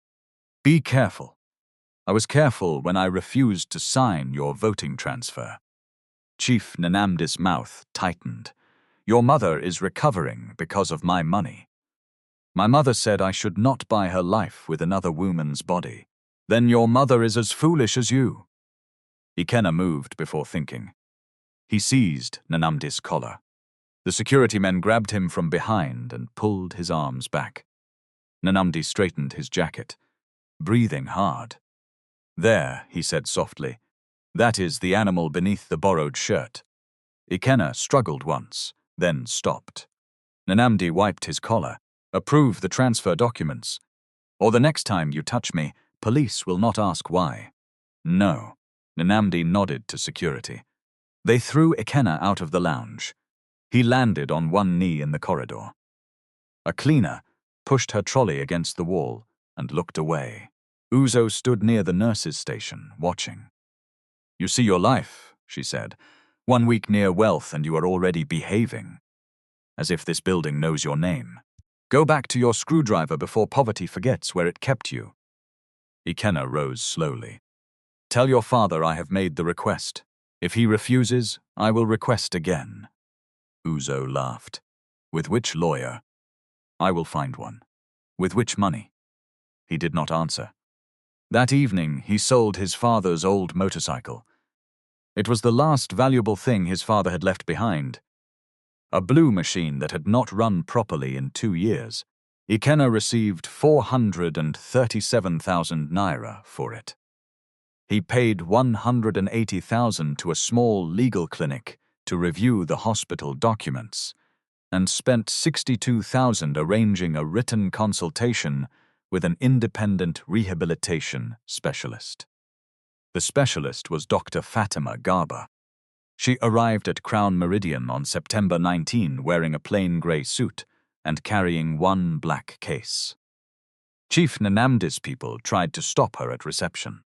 Be careful. I was careful when I refused to sign your voting transfer. Chief Nanamdi's mouth tightened. Your mother is recovering because of my money. My mother said I should not buy her life with another woman's body. Then your mother is as foolish as you. Ikenna moved before thinking. He seized Nanamdi's collar. The security men grabbed him from behind and pulled his arms back. Nanamdi straightened his jacket, breathing hard. There, he said softly. That is the animal beneath the borrowed shirt. Ikenna struggled once, then stopped. Nanamdi wiped his collar. Approve the transfer documents. Or the next time you touch me, police will not ask why. No. Nanamdi nodded to security. They threw Ikenna out of the lounge. He landed on one knee in the corridor. A cleaner pushed her trolley against the wall and looked away. Uzo stood near the nurse's station, watching. You see your life, she said. 1 week near wealth and you are already behaving. As if this building knows your name. Go back to your screwdriver before poverty forgets where it kept you. Ikenna rose slowly. Tell your father I have made the request. If he refuses, I will request again. Uzo laughed. With which lawyer? I will find one. With which money? He did not answer. That evening, he sold his father's old motorcycle. It was the last valuable thing his father had left behind. A blue machine that had not run properly in 2 years. Ikenna received 437,000 naira for it. He paid 180,000 to a small legal clinic to review the hospital documents and spent 62,000 arranging a written consultation with an independent rehabilitation specialist. The specialist was Dr. Fatima Garba. She arrived at Crown Meridian on September 19 wearing a plain grey suit and carrying one black case. Chief Nanamdi's people tried to stop her at reception.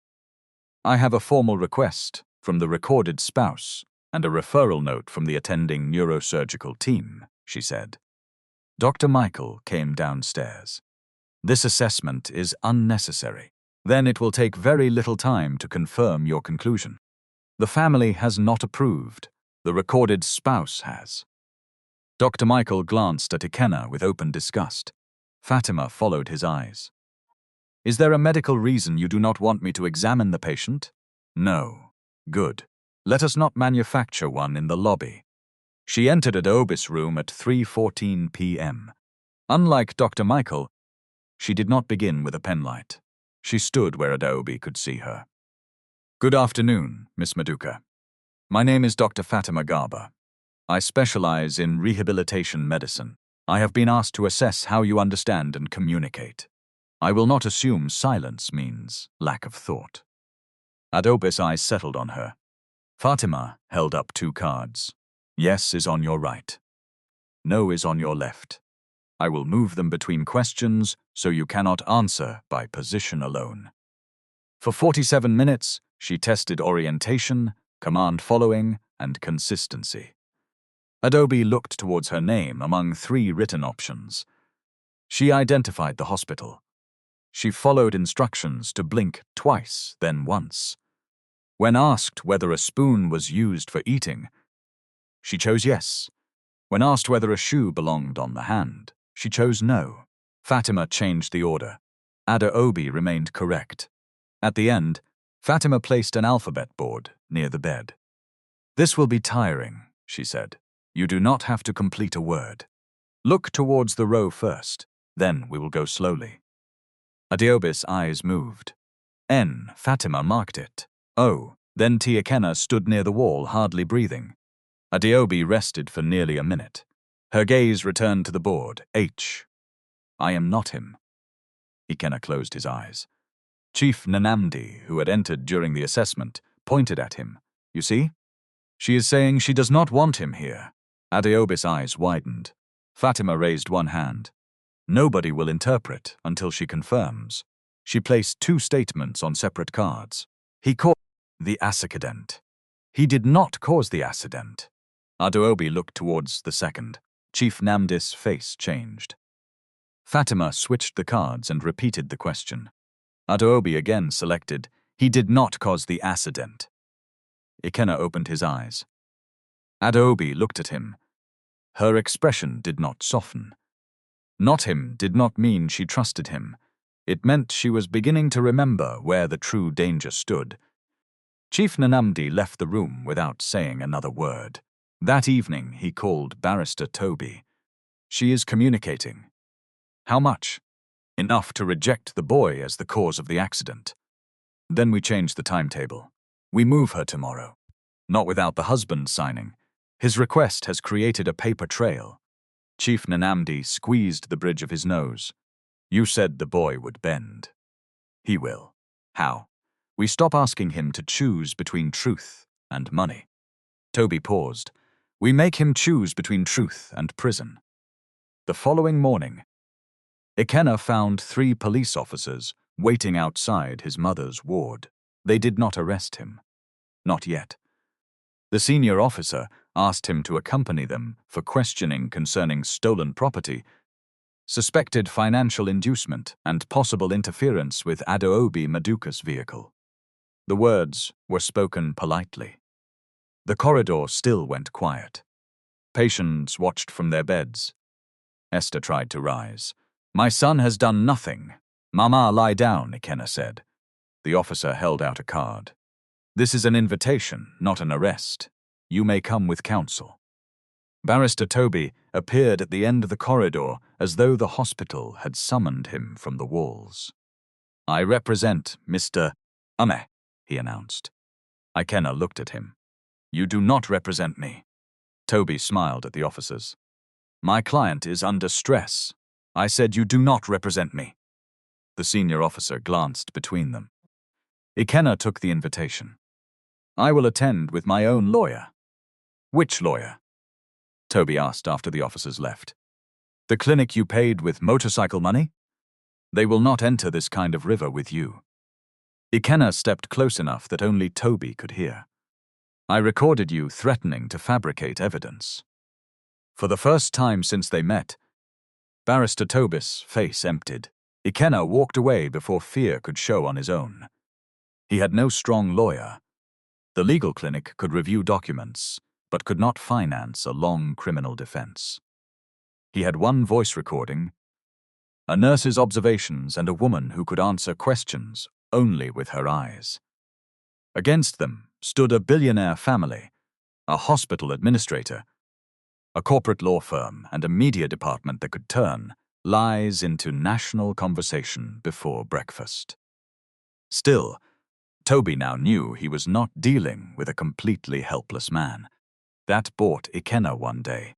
I have a formal request from the recorded spouse and a referral note from the attending neurosurgical team, she said. Dr. Michael came downstairs. This assessment is unnecessary. Then it will take very little time to confirm your conclusion. The family has not approved. The recorded spouse has. Dr. Michael glanced at Ikenna with open disgust. Fatima followed his eyes. Is there a medical reason you do not want me to examine the patient? No. Good. Let us not manufacture one in the lobby. She entered Adaobi's room at 3:14 p.m. Unlike Dr. Michael, she did not begin with a penlight. She stood where Adaobi could see her. Good afternoon, Miss Maduka. My name is Dr. Fatima Garba. I specialize in rehabilitation medicine. I have been asked to assess how you understand and communicate. I will not assume silence means lack of thought. Adaobi's eyes settled on her. Fatima held up 2 cards. Yes is on your right. No is on your left. I will move them between questions so you cannot answer by position alone. For 47 minutes, she tested orientation, command following, and consistency. Adaobi looked towards her name among 3 written options. She identified the hospital. She followed instructions to blink twice, then once. When asked whether a spoon was used for eating, she chose yes. When asked whether a shoe belonged on the hand, she chose no. Fatima changed the order. Adaobi remained correct. At the end, Fatima placed an alphabet board near the bed. This will be tiring, she said. You do not have to complete a word. Look towards the row first, then we will go slowly. Adaobi's eyes moved. N, Fatima marked it. O, then Ikenna stood near the wall, hardly breathing. Adaobi rested for nearly a minute. Her gaze returned to the board. H. I am not him. Ikenna closed his eyes. Chief Nnamdi, who had entered during the assessment, pointed at him. You see? She is saying she does not want him here. Adaobi's eyes widened. Fatima raised one hand. Nobody will interpret until she confirms. She placed 2 statements on separate cards. He caused the accident. He did not cause the accident. Adaobi looked towards the second. Chief Nnamdi's face changed. Fatima switched the cards and repeated the question. Adaobi again selected, he did not cause the accident. Ikenna opened his eyes. Adaobi looked at him. Her expression did not soften. Not him did not mean she trusted him. It meant she was beginning to remember where the true danger stood. Chief Nnamdi left the room without saying another word. That evening he called Barrister Toby. She is communicating. How much? Enough to reject the boy as the cause of the accident. Then we change the timetable. We move her tomorrow. Not without the husband signing. His request has created a paper trail. Chief Nnamdi squeezed the bridge of his nose. You said the boy would bend. He will. How? We stop asking him to choose between truth and money. Toby paused. We make him choose between truth and prison. The following morning, Ikenna found 3 police officers waiting outside his mother's ward. They did not arrest him. Not yet. The senior officer asked him to accompany them for questioning concerning stolen property, suspected financial inducement, and possible interference with Adaobi Maduka's vehicle. The words were spoken politely. The corridor still went quiet. Patients watched from their beds. Esther tried to rise. My son has done nothing. Mama, lie down, Ikenna said. The officer held out a card. This is an invitation, not an arrest. You may come with counsel. Barrister Toby appeared at the end of the corridor as though the hospital had summoned him from the walls. I represent Mr. Ame, he announced. Ikenna looked at him. You do not represent me. Toby smiled at the officers. My client is under stress. I said you do not represent me. The senior officer glanced between them. Ikenna took the invitation. I will attend with my own lawyer. Which lawyer? Toby asked after the officers left. The clinic you paid with motorcycle money? They will not enter this kind of river with you. Ikenna stepped close enough that only Toby could hear. I recorded you threatening to fabricate evidence. For the first time since they met, Barrister Toby's face emptied. Ikenna walked away before fear could show on his own. He had no strong lawyer. The legal clinic could review documents, but could not finance a long criminal defense. He had one voice recording, a nurse's observations, and a woman who could answer questions only with her eyes. Against them stood a billionaire family, a hospital administrator, a corporate law firm, and a media department that could turn lies into national conversation before breakfast. Still, Toby now knew he was not dealing with a completely helpless man. That brought Ikenna one day.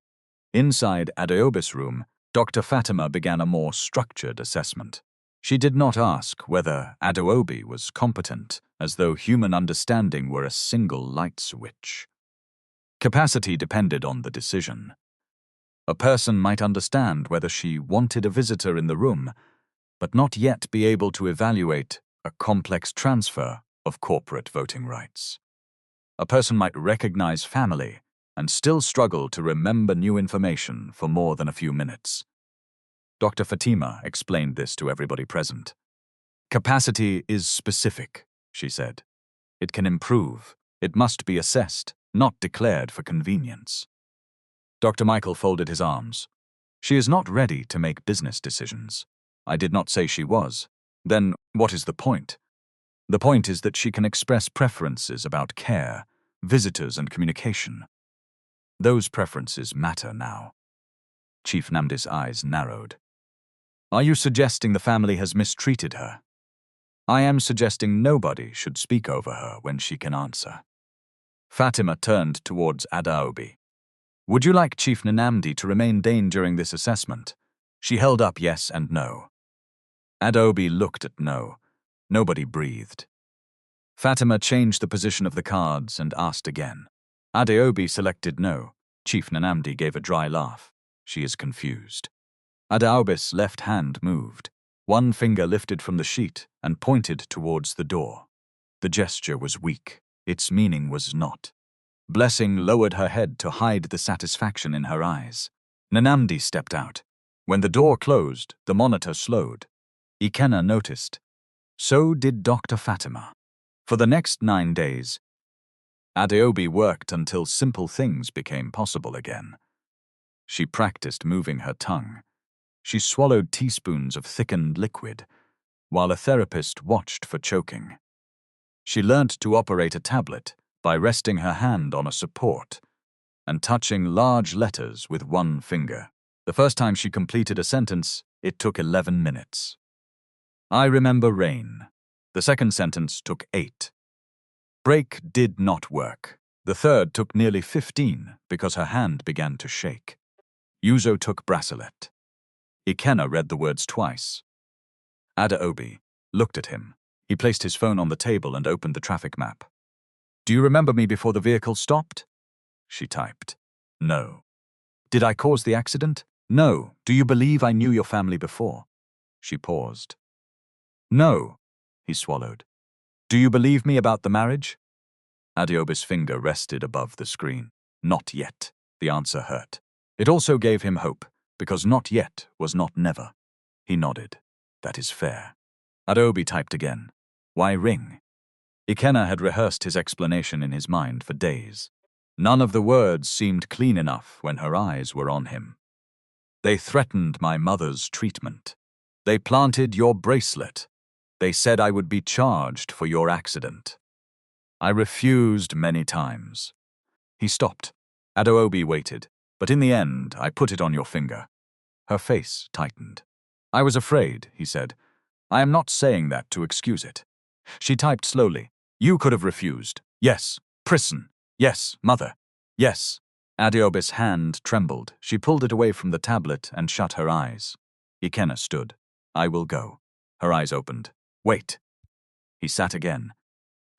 Inside Adaobi's room, Dr. Fatima began a more structured assessment. She did not ask whether Adaobi was competent, as though human understanding were a single light switch. Capacity depended on the decision. A person might understand whether she wanted a visitor in the room, but not yet be able to evaluate a complex transfer of corporate voting rights. A person might recognize family and still struggle to remember new information for more than a few minutes. Dr. Fatima explained this to everybody present. Capacity is specific, she said. It can improve. It must be assessed, not declared for convenience. Dr. Michael folded his arms. She is not ready to make business decisions. I did not say she was. Then what is the point? The point is that she can express preferences about care, visitors, and communication. Those preferences matter now. Chief Namdi's eyes narrowed. Are you suggesting the family has mistreated her? I am suggesting nobody should speak over her when she can answer. Fatima turned towards Adaobi. Would you like Chief Namdi to remain Dane during this assessment? She held up yes and no. Adaobi looked at no. Nobody breathed. Fatima changed the position of the cards and asked again. Adaobi selected no. Chief Namdi gave a dry laugh. She is confused. Adaobi's left hand moved. One finger lifted from the sheet and pointed towards the door. The gesture was weak. Its meaning was not. Blessing lowered her head to hide the satisfaction in her eyes. Namdi stepped out. When the door closed, the monitor slowed. Ikenna noticed. So did Dr. Fatima. For the next 9 days, Adaobi worked until simple things became possible again. She practiced moving her tongue. She swallowed teaspoons of thickened liquid, while a therapist watched for choking. She learnt to operate a tablet by resting her hand on a support and touching large letters with one finger. The first time she completed a sentence, it took 11 minutes. I remember rain. The second sentence took 8. Break did not work. The third took nearly 15 because her hand began to shake. Yuzo took bracelet. Ikenna read the words twice. Adaobi looked at him. He placed his phone on the table and opened the traffic map. Do you remember me before the vehicle stopped? She typed. No. Did I cause the accident? No. Do you believe I knew your family before? She paused. No, he swallowed. Do you believe me about the marriage? Adaobi's finger rested above the screen. Not yet. The answer hurt. It also gave him hope, because not yet was not never. He nodded. That is fair. Adaobi typed again. Why ring? Ikenna had rehearsed his explanation in his mind for days. None of the words seemed clean enough when her eyes were on him. They threatened my mother's treatment. They planted your bracelet. They said I would be charged for your accident. I refused many times. He stopped. Adaobi waited, but in the end, I put it on your finger. Her face tightened. I was afraid, he said. I am not saying that to excuse it. She typed slowly. You could have refused. Yes. Prison. Yes, mother. Yes. Adaobi's hand trembled. She pulled it away from the tablet and shut her eyes. Ikenna stood. I will go. Her eyes opened. Wait. He sat again.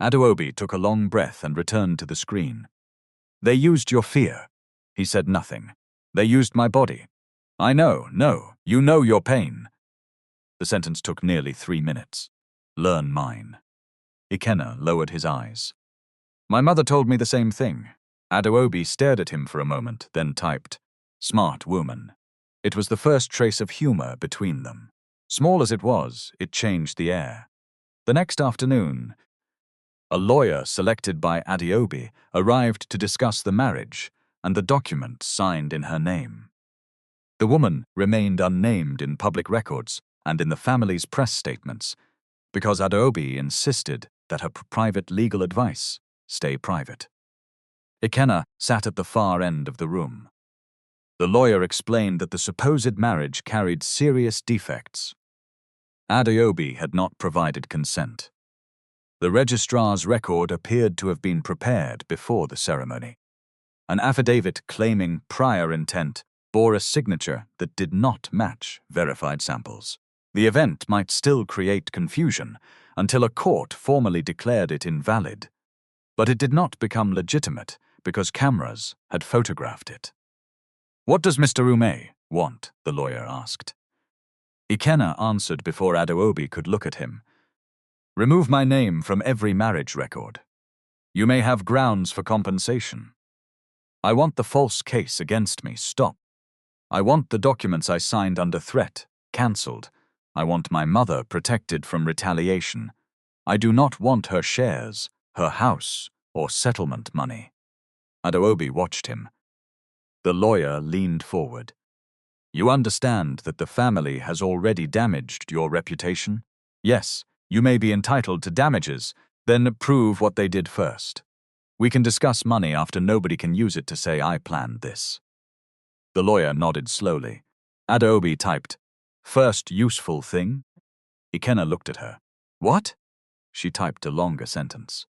Adaobi took a long breath and returned to the screen. They used your fear. He said nothing. They used my body. I know, no, you know your pain. The sentence took nearly 3 minutes. Learn mine. Ikenna lowered his eyes. My mother told me the same thing. Adaobi stared at him for a moment, then typed, Smart woman. It was the first trace of humor between them. Small as it was, it changed the air. The next afternoon, a lawyer selected by Adaobi arrived to discuss the marriage and the document signed in her name. The woman remained unnamed in public records and in the family's press statements because Adaobi insisted that her private legal advice stay private. Ikenna sat at the far end of the room. The lawyer explained that the supposed marriage carried serious defects. Adaobi had not provided consent. The registrar's record appeared to have been prepared before the ceremony. An affidavit claiming prior intent bore a signature that did not match verified samples. The event might still create confusion until a court formally declared it invalid, but it did not become legitimate because cameras had photographed it. "What does Mr. Ume want?" the lawyer asked. Ikenna answered before Adaobi could look at him. "Remove my name from every marriage record. You may have grounds for compensation. I want the false case against me stopped. I want the documents I signed under threat cancelled. I want my mother protected from retaliation. I do not want her shares, her house, or settlement money." Adaobi watched him. The lawyer leaned forward. "You understand that the family has already damaged your reputation? Yes, you may be entitled to damages, then prove what they did first. We can discuss money after nobody can use it to say I planned this." The lawyer nodded slowly. Adaobi typed, "First useful thing?" Ikenna looked at her. "What?" She typed a longer sentence.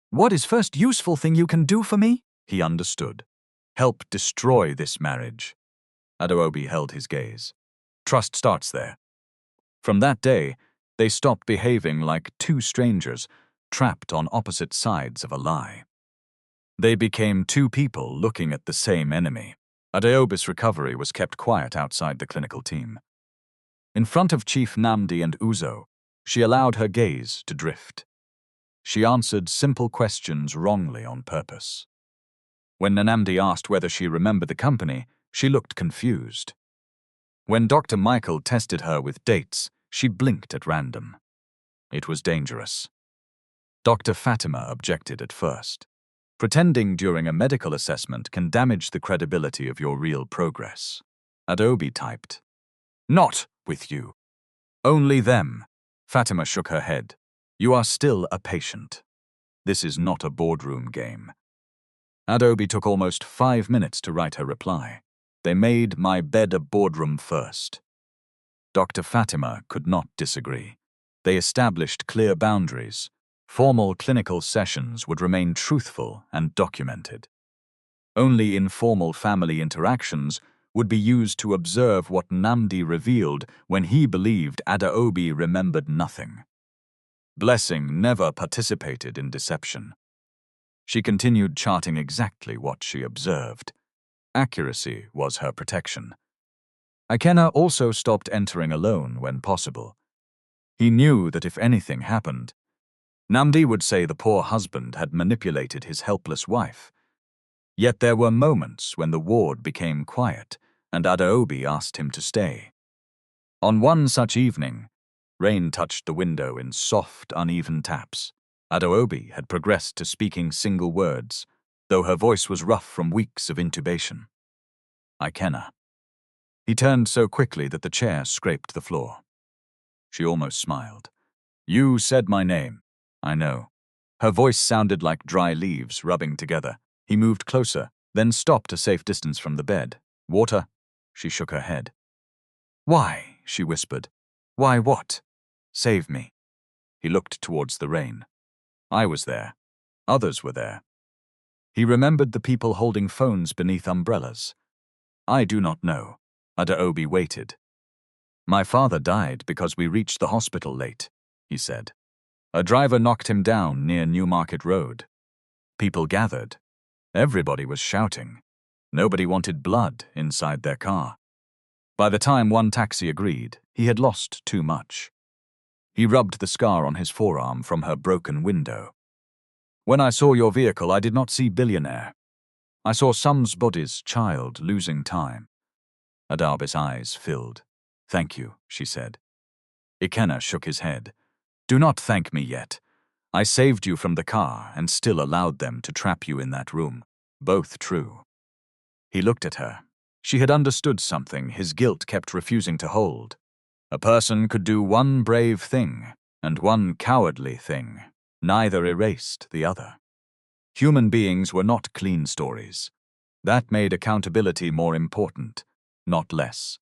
"What is first useful thing you can do for me?" He understood. "Help destroy this marriage." Adaobi held his gaze. "Trust starts there." From that day, they stopped behaving like two strangers trapped on opposite sides of a lie. They became two people looking at the same enemy. Adaobi's recovery was kept quiet outside the clinical team. In front of Chief Namdi and Uzo, she allowed her gaze to drift. She answered simple questions wrongly on purpose. When Namdi asked whether she remembered the company, she looked confused. When Dr. Michael tested her with dates, she blinked at random. It was dangerous. Dr. Fatima objected at first. "Pretending during a medical assessment can damage the credibility of your real progress." Adaobi typed, "Not with you. Only them." Fatima shook her head. "You are still a patient. This is not a boardroom game." Adaobi took almost 5 minutes to write her reply. "They made my bed a boardroom first." Dr. Fatima could not disagree. They established clear boundaries. Formal clinical sessions would remain truthful and documented. Only informal family interactions would be used to observe what Namdi revealed when he believed Adaobi remembered nothing. Blessing never participated in deception. She continued charting exactly what she observed. Accuracy was her protection. Ikenna also stopped entering alone when possible. He knew that if anything happened, Namdi would say the poor husband had manipulated his helpless wife. Yet there were moments when the ward became quiet, and Adaobi asked him to stay. On one such evening, rain touched the window in soft, uneven taps. Adaobi had progressed to speaking single words, though her voice was rough from weeks of intubation. "Ikenna." He turned so quickly that the chair scraped the floor. She almost smiled. "You said my name. I know." Her voice sounded like dry leaves rubbing together. He moved closer, then stopped a safe distance from the bed. "Water?" She shook her head. "Why?" she whispered. "Why what?" "Save me." He looked towards the rain. I was there. Others were there. He remembered the people holding phones beneath umbrellas. "I do not know." Adaobi waited. "My father died because we reached the hospital late," he said. "A driver knocked him down near Newmarket Road. People gathered. Everybody was shouting. Nobody wanted blood inside their car. By the time one taxi agreed, he had lost too much." He rubbed the scar on his forearm from her broken window. "When I saw your vehicle, I did not see Billionaire. I saw somebody's child losing time." Adaobi's eyes filled. "Thank you," she said. Ikenna shook his head. "Do not thank me yet. I saved you from the car and still allowed them to trap you in that room. Both true." He looked at her. She had understood something his guilt kept refusing to hold. A person could do one brave thing and one cowardly thing. Neither erased the other. Human beings were not clean stories. That made accountability more important, not less.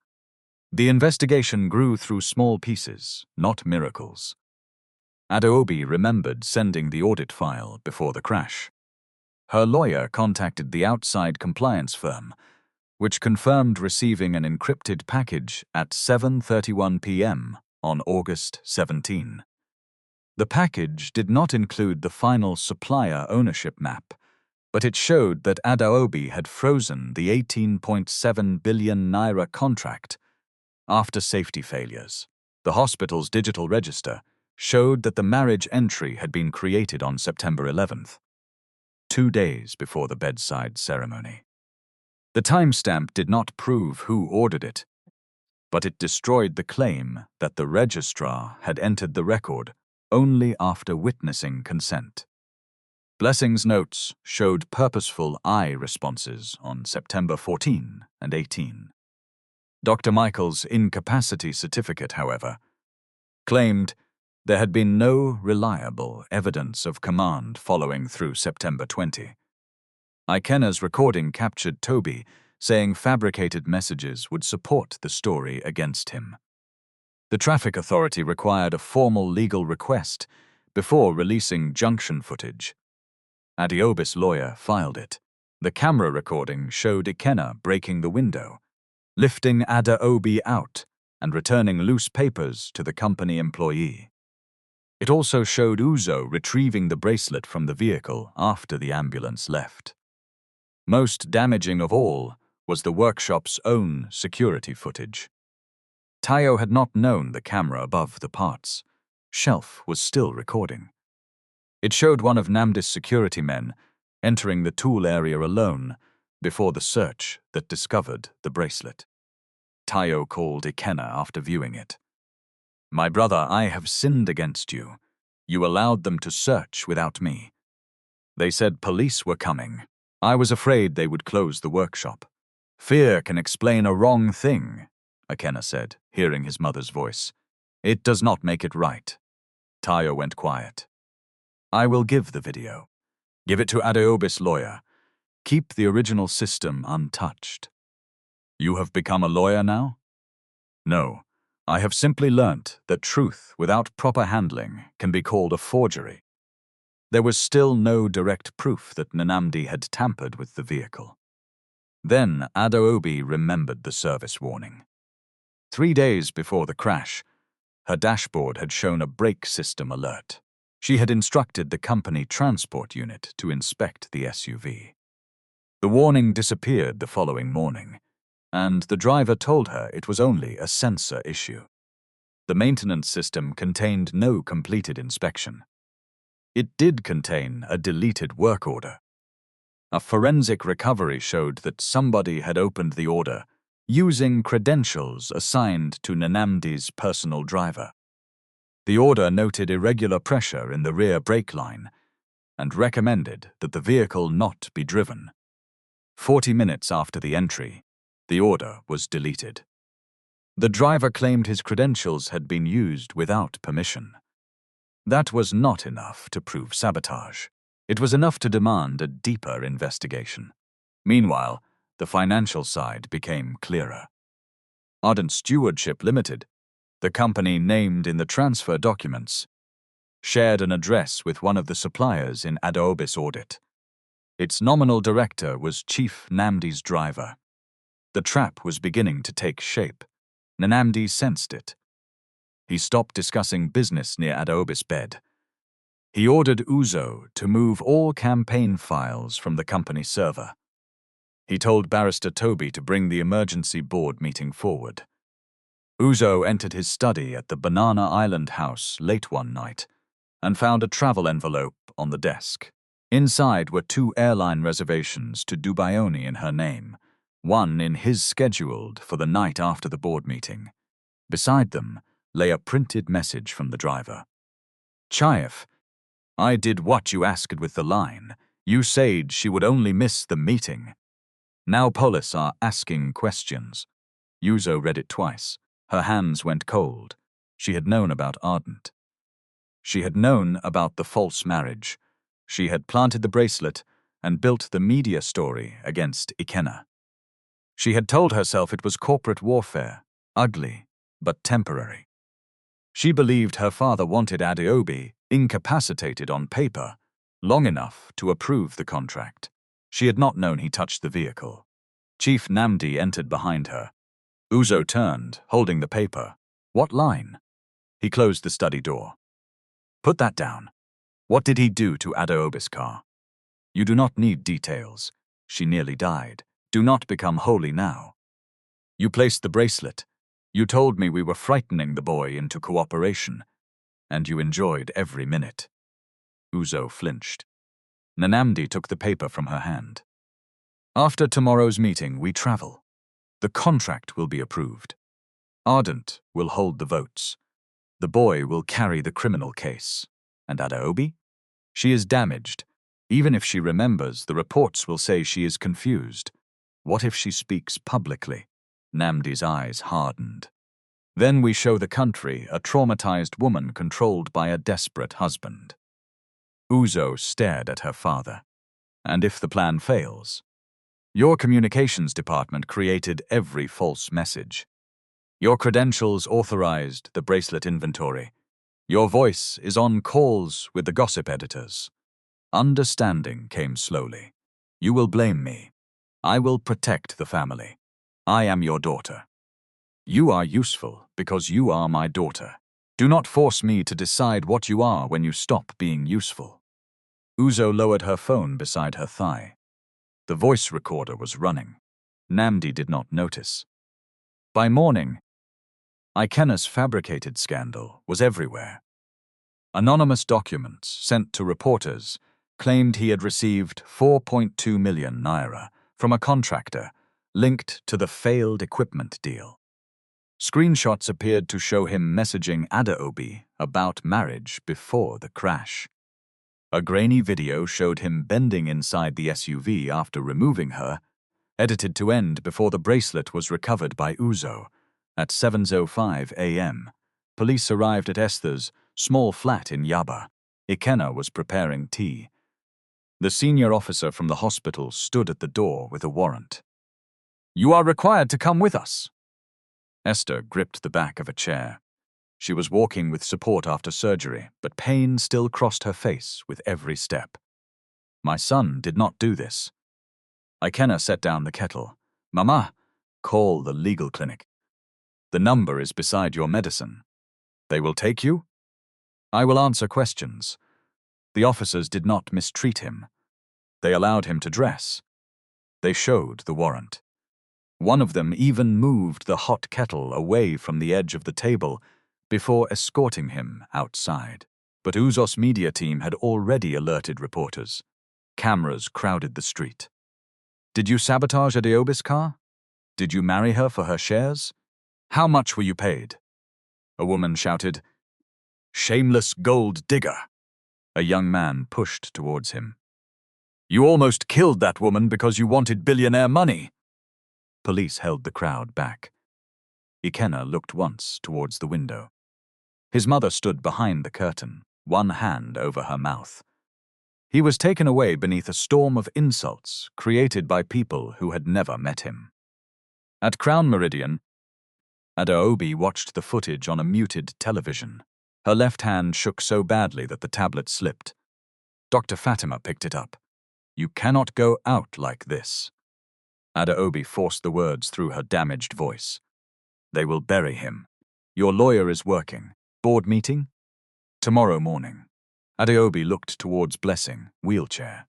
The investigation grew through small pieces, not miracles. Adaobi remembered sending the audit file before the crash. Her lawyer contacted the outside compliance firm, which confirmed receiving an encrypted package at 7:31 p.m. on August 17. The package did not include the final supplier ownership map, but it showed that Adaobi had frozen the 18.7 billion naira contract after safety failures. The hospital's digital register showed that the marriage entry had been created on September 11th, 2 days before the bedside ceremony. The timestamp did not prove who ordered it, but it destroyed the claim that the registrar had entered the record only after witnessing consent. Blessing's notes showed purposeful eye responses on September 14 and 18. Dr. Michael's incapacity certificate, however, claimed there had been no reliable evidence of command following through September 20. Ikenna's recording captured Toby saying fabricated messages would support the story against him. The traffic authority required a formal legal request before releasing junction footage. Adaobi's lawyer filed it. The camera recording showed Ikenna breaking the window, lifting Adaobi out, and returning loose papers to the company employee. It also showed Uzo retrieving the bracelet from the vehicle after the ambulance left. Most damaging of all was the workshop's own security footage. Tayo had not known the camera above the parts shelf was still recording. It showed one of Namdi's security men entering the tool area alone before the search that discovered the bracelet. Tayo called Ikenna after viewing it. "My brother, I have sinned against you. You allowed them to search without me. They said police were coming. I was afraid they would close the workshop. Fear can explain a wrong thing," Ikenna said, hearing his mother's voice. "It does not make it right." Tayo went quiet. "I will give the video. Give it to Adaobi's lawyer. Keep the original system untouched." "You have become a lawyer now?" "No. I have simply learnt that truth without proper handling can be called a forgery." There was still no direct proof that Nnamdi had tampered with the vehicle. Then Adaobi remembered the service warning. 3 days before the crash, her dashboard had shown a brake system alert. She had instructed the company transport unit to inspect the SUV. The warning disappeared the following morning, and the driver told her it was only a sensor issue. The maintenance system contained no completed inspection. It did contain a deleted work order. A forensic recovery showed that somebody had opened the order using credentials assigned to Nnamdi's personal driver. The order noted irregular pressure in the rear brake line and recommended that the vehicle not be driven. 40 minutes after the entry, the order was deleted. The driver claimed his credentials had been used without permission. That was not enough to prove sabotage. It was enough to demand a deeper investigation. Meanwhile, the financial side became clearer. Ardent Stewardship Limited, the company named in the transfer documents, shared an address with one of the suppliers in Adaobi's audit. Its nominal director was Chief Nnamdi's driver. The trap was beginning to take shape. Nnamdi sensed it. He stopped discussing business near Adaobi's bed. He ordered Uzo to move all campaign files from the company server. He told Barrister Toby to bring the emergency board meeting forward. Uzo entered his study at the Banana Island house late one night and found a travel envelope on the desk. Inside were 2 airline reservations to Dubai in her name, one in his scheduled for the night after the board meeting. Beside them lay a printed message from the driver. "Chaif, I did what you asked with the line. You said she would only miss the meeting." Now police are asking questions. Yuzo read it twice. Her hands went cold. She had known about Ardent. She had known about the false marriage. She had planted the bracelet and built the media story against Ikenna. She had told herself it was corporate warfare, ugly, but temporary. She believed her father wanted Adaobi incapacitated on paper, long enough to approve the contract. She had not known he touched the vehicle. Chief Namdi entered behind her. Uzo turned, holding the paper. What line? He closed the study door. Put that down. What did he do to Adaobi's car? You do not need details. She nearly died. Do not become holy now. You placed the bracelet. You told me we were frightening the boy into cooperation, and you enjoyed every minute. Uzo flinched. Nanamdi took the paper from her hand. After tomorrow's meeting, we travel. The contract will be approved. Ardent will hold the votes. The boy will carry the criminal case. And Adaobi? She is damaged. Even if she remembers, the reports will say she is confused. What if she speaks publicly? Namdi's eyes hardened. Then we show the country a traumatized woman controlled by a desperate husband. Uzo stared at her father. And if the plan fails? Your communications department created every false message. Your credentials authorized the bracelet inventory. Your voice is on calls with the gossip editors. Understanding came slowly. You will blame me. I will protect the family. I am your daughter. You are useful because you are my daughter. Do not force me to decide what you are when you stop being useful. Uzo lowered her phone beside her thigh. The voice recorder was running. Namdi did not notice. By morning, Ikenna's fabricated scandal was everywhere. Anonymous documents sent to reporters claimed he had received 4.2 million naira from a contractor linked to the failed equipment deal. Screenshots appeared to show him messaging Adaobi about marriage before the crash. A grainy video showed him bending inside the SUV after removing her, edited to end before the bracelet was recovered by Uzo. At 7:05 a.m., police arrived at Esther's small flat in Yaba. Ikenna was preparing tea. The senior officer from the hospital stood at the door with a warrant. You are required to come with us. Esther gripped the back of a chair. She was walking with support after surgery, but pain still crossed her face with every step. My son did not do this. Ikenna set down the kettle. Mama, call the legal clinic. The number is beside your medicine. They will take you? I will answer questions. The officers did not mistreat him. They allowed him to dress. They showed the warrant. One of them even moved the hot kettle away from the edge of the table before escorting him outside. But Uzo's media team had already alerted reporters. Cameras crowded the street. Did you sabotage Adaobi's car? Did you marry her for her shares? How much were you paid? A woman shouted, Shameless gold digger. A young man pushed towards him. You almost killed that woman because you wanted billionaire money. Police held the crowd back. Ikenna looked once towards the window. His mother stood behind the curtain, one hand over her mouth. He was taken away beneath a storm of insults created by people who had never met him. At Crown Meridian, Adaobi watched the footage on a muted television. Her left hand shook so badly that the tablet slipped. Dr. Fatima picked it up. You cannot go out like this. Adaobi forced the words through her damaged voice. They will bury him. Your lawyer is working. Board meeting? Tomorrow morning. Adaobi looked towards Blessing, wheelchair.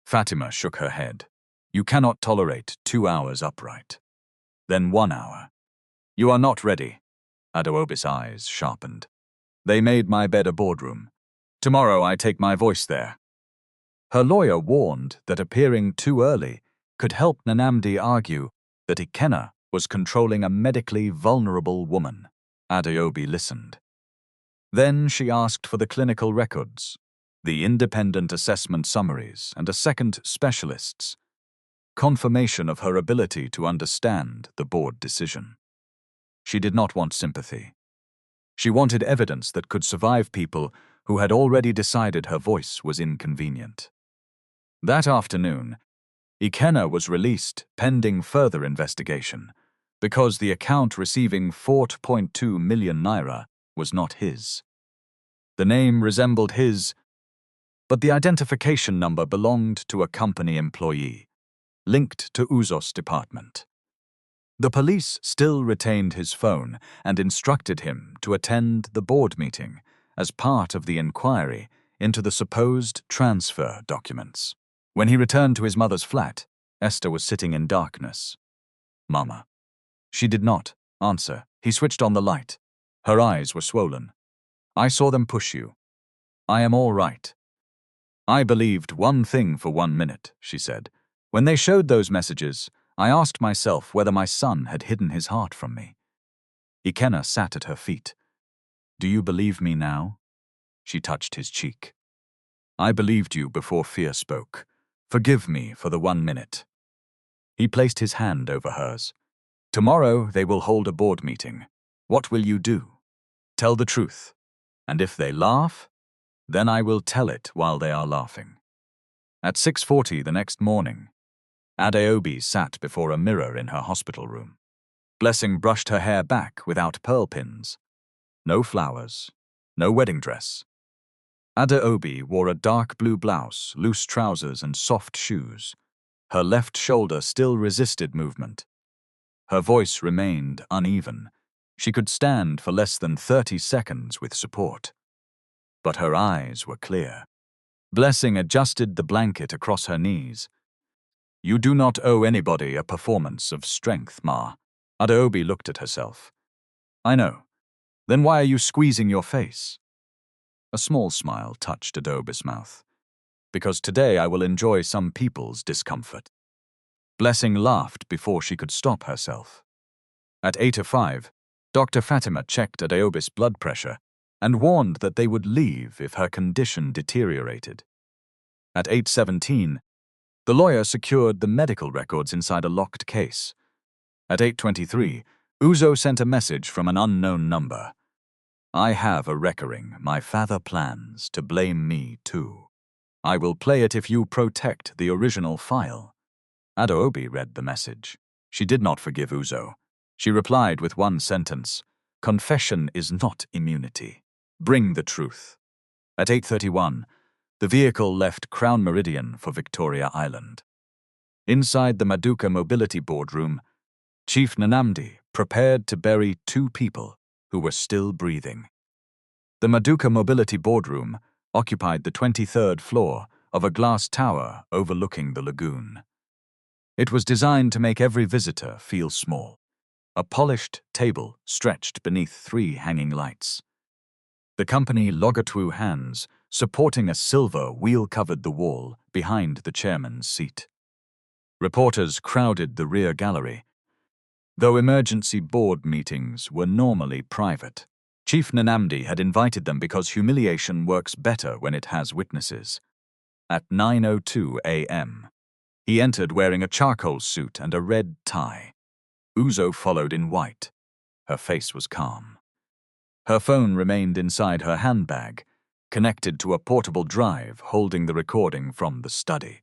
Fatima shook her head. You cannot tolerate 2 hours upright. Then 1 hour. You are not ready. Adaobi's eyes sharpened. They made my bed a boardroom. Tomorrow I take my voice there. Her lawyer warned that appearing too early could help Nanamdi argue that Ikenna was controlling a medically vulnerable woman. Adaobi listened. Then she asked for the clinical records, the independent assessment summaries, and a second specialist's. confirmation of her ability to understand the board decision. She did not want sympathy. She wanted evidence that could survive people who had already decided her voice was inconvenient. That afternoon, Ikenna was released pending further investigation because the account receiving 4.2 million naira was not his. The name resembled his, but the identification number belonged to a company employee, linked to Uzo's department. The police still retained his phone and instructed him to attend the board meeting as part of the inquiry into the supposed transfer documents. When he returned to his mother's flat, Esther was sitting in darkness. "Mama." She did not answer. He switched on the light. Her eyes were swollen. "I saw them push you. I am all right." "I believed one thing for 1 minute," she said. "When they showed those messages, I asked myself whether my son had hidden his heart from me." Ikenna sat at her feet. "Do you believe me now?" She touched his cheek. "I believed you before fear spoke. Forgive me for the 1 minute." He placed his hand over hers. "Tomorrow they will hold a board meeting. What will you do? Tell the truth. And if they laugh, then I will tell it while they are laughing." At 6:40 the next morning, Adaobi sat before a mirror in her hospital room. Blessing brushed her hair back without pearl pins. No flowers, no wedding dress. Adaobi wore a dark blue blouse, loose trousers, and soft shoes. Her left shoulder still resisted movement. Her voice remained uneven. She could stand for less than 30 seconds with support. But her eyes were clear. Blessing adjusted the blanket across her knees. "You do not owe anybody a performance of strength, Ma." Adaobi looked at herself. "I know. Then why are you squeezing your face?" A small smile touched Adobe's mouth. "Because today I will enjoy some people's discomfort." Blessing laughed before she could stop herself. At 8:05, Dr. Fatima checked Adaobi's blood pressure and warned that they would leave if her condition deteriorated. At 8:17, the lawyer secured the medical records inside a locked case. At 8:23, Uzo sent a message from an unknown number. "I have a reckoning my father plans to blame me too. I will play it if you protect the original file." Adaobi read the message. She did not forgive Uzo. She replied with one sentence: "Confession is not immunity. Bring the truth." At 8:31, the vehicle left Crown Meridian for Victoria Island. Inside the Maduka Mobility Boardroom, Chief Nnamdi prepared to bury 2 people who were still breathing. The Maduka Mobility Boardroom occupied the 23rd floor of a glass tower overlooking the lagoon. It was designed to make every visitor feel small. A polished table stretched beneath 3 hanging lights. The company Logatwu hands supporting a silver wheel covered the wall behind the chairman's seat. Reporters crowded the rear gallery. Though emergency board meetings were normally private, Chief Nnamdi had invited them because humiliation works better when it has witnesses. At 9:02 a.m., he entered wearing a charcoal suit and a red tie. Uzo followed in white. Her face was calm. Her phone remained inside her handbag, connected to a portable drive holding the recording from the study.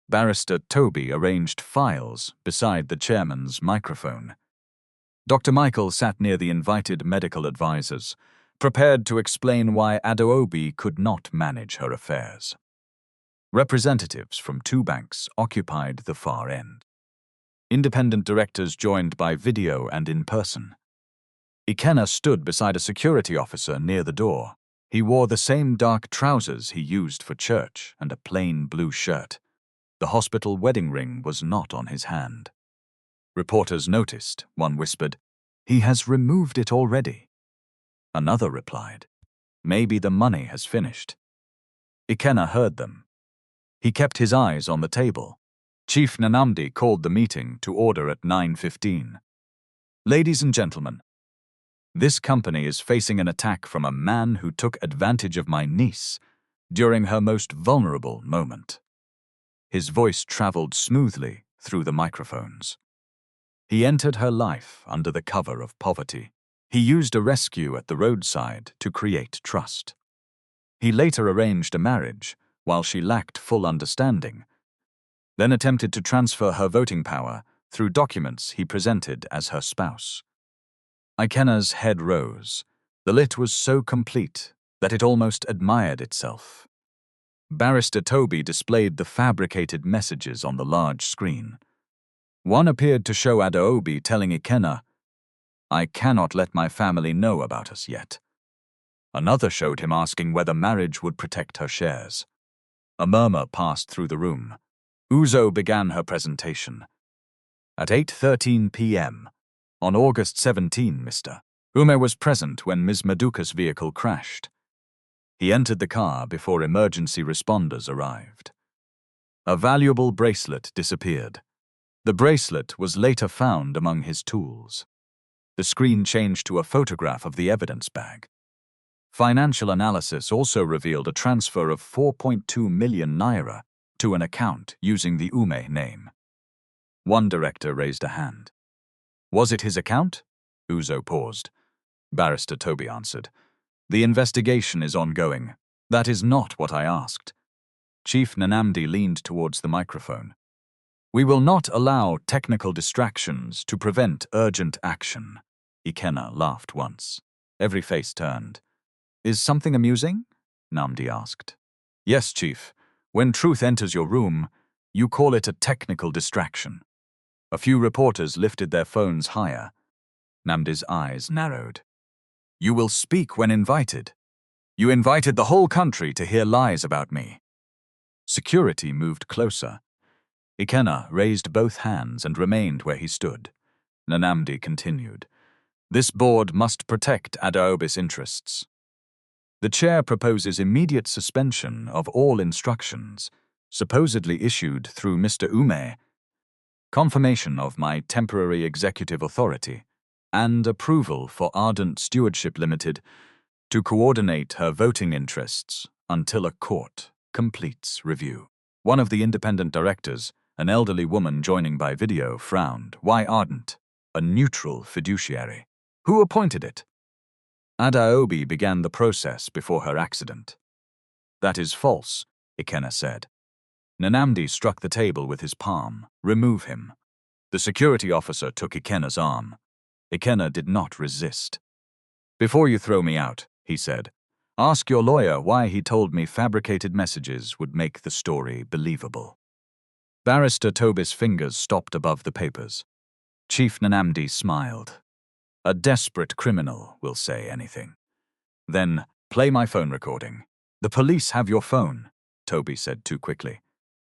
Barrister Toby arranged files beside the chairman's microphone. Dr. Michael sat near the invited medical advisors, prepared to explain why Adaobi could not manage her affairs. Representatives from 2 banks occupied the far end. Independent directors joined by video and in person. Ikenna stood beside a security officer near the door. He wore the same dark trousers he used for church and a plain blue shirt. The hospital wedding ring was not on his hand. Reporters noticed. One whispered, "He has removed it already." Another replied, "Maybe the money has finished." Ikenna heard them. He kept his eyes on the table. Chief Nnamdi called the meeting to order at 9:15. "Ladies and gentlemen, this company is facing an attack from a man who took advantage of my niece during her most vulnerable moment." His voice traveled smoothly through the microphones. He entered her life under the cover of poverty. He used a rescue at the roadside to create trust. He later arranged a marriage while she lacked full understanding, then attempted to transfer her voting power through documents he presented as her spouse. Ikenna's head rose. The lit was so complete that it almost admired itself. Barrister Toby displayed the fabricated messages on the large screen. One appeared to show Adaobi telling Ikenna, "I cannot let my family know about us yet." Another showed him asking whether marriage would protect her shares. A murmur passed through the room. Uzo began her presentation. At 8:13 p.m., on August 17, Mr. Ume was present when Ms. Maduka's vehicle crashed. He entered the car before emergency responders arrived. A valuable bracelet disappeared. The bracelet was later found among his tools. The screen changed to a photograph of the evidence bag. Financial analysis also revealed a transfer of 4.2 million naira to an account using the Ume name. One director raised a hand. Was it his account? Uzo paused. Barrister Toby answered. The investigation is ongoing. That is not what I asked. Chief Nanamdi leaned towards the microphone. We will not allow technical distractions to prevent urgent action. Ikenna laughed once. Every face turned. Is something amusing? Namdi asked. Yes, Chief. When truth enters your room, you call it a technical distraction. A few reporters lifted their phones higher. Namdi's eyes narrowed. You will speak when invited. You invited the whole country to hear lies about me. Security moved closer. Ikenna raised both hands and remained where he stood. Nanamdi continued. This board must protect Adaobi's interests. The chair proposes immediate suspension of all instructions, supposedly issued through Mr. Ume, confirmation of my temporary executive authority, and approval for Ardent Stewardship Limited to coordinate her voting interests until a court completes review. One of the independent directors, an elderly woman joining by video, frowned. Why Ardent? A neutral fiduciary. Who appointed it? Adaobi began the process before her accident. That is false, Ikenna said. Nanamdi struck the table with his palm. Remove him. The security officer took Ikenna's arm. Ikenna did not resist. Before you throw me out, he said, ask your lawyer why he told me fabricated messages would make the story believable. Barrister Toby's fingers stopped above the papers. Chief Nanamdi smiled. A desperate criminal will say anything. Then, play my phone recording. The police have your phone, Toby said too quickly.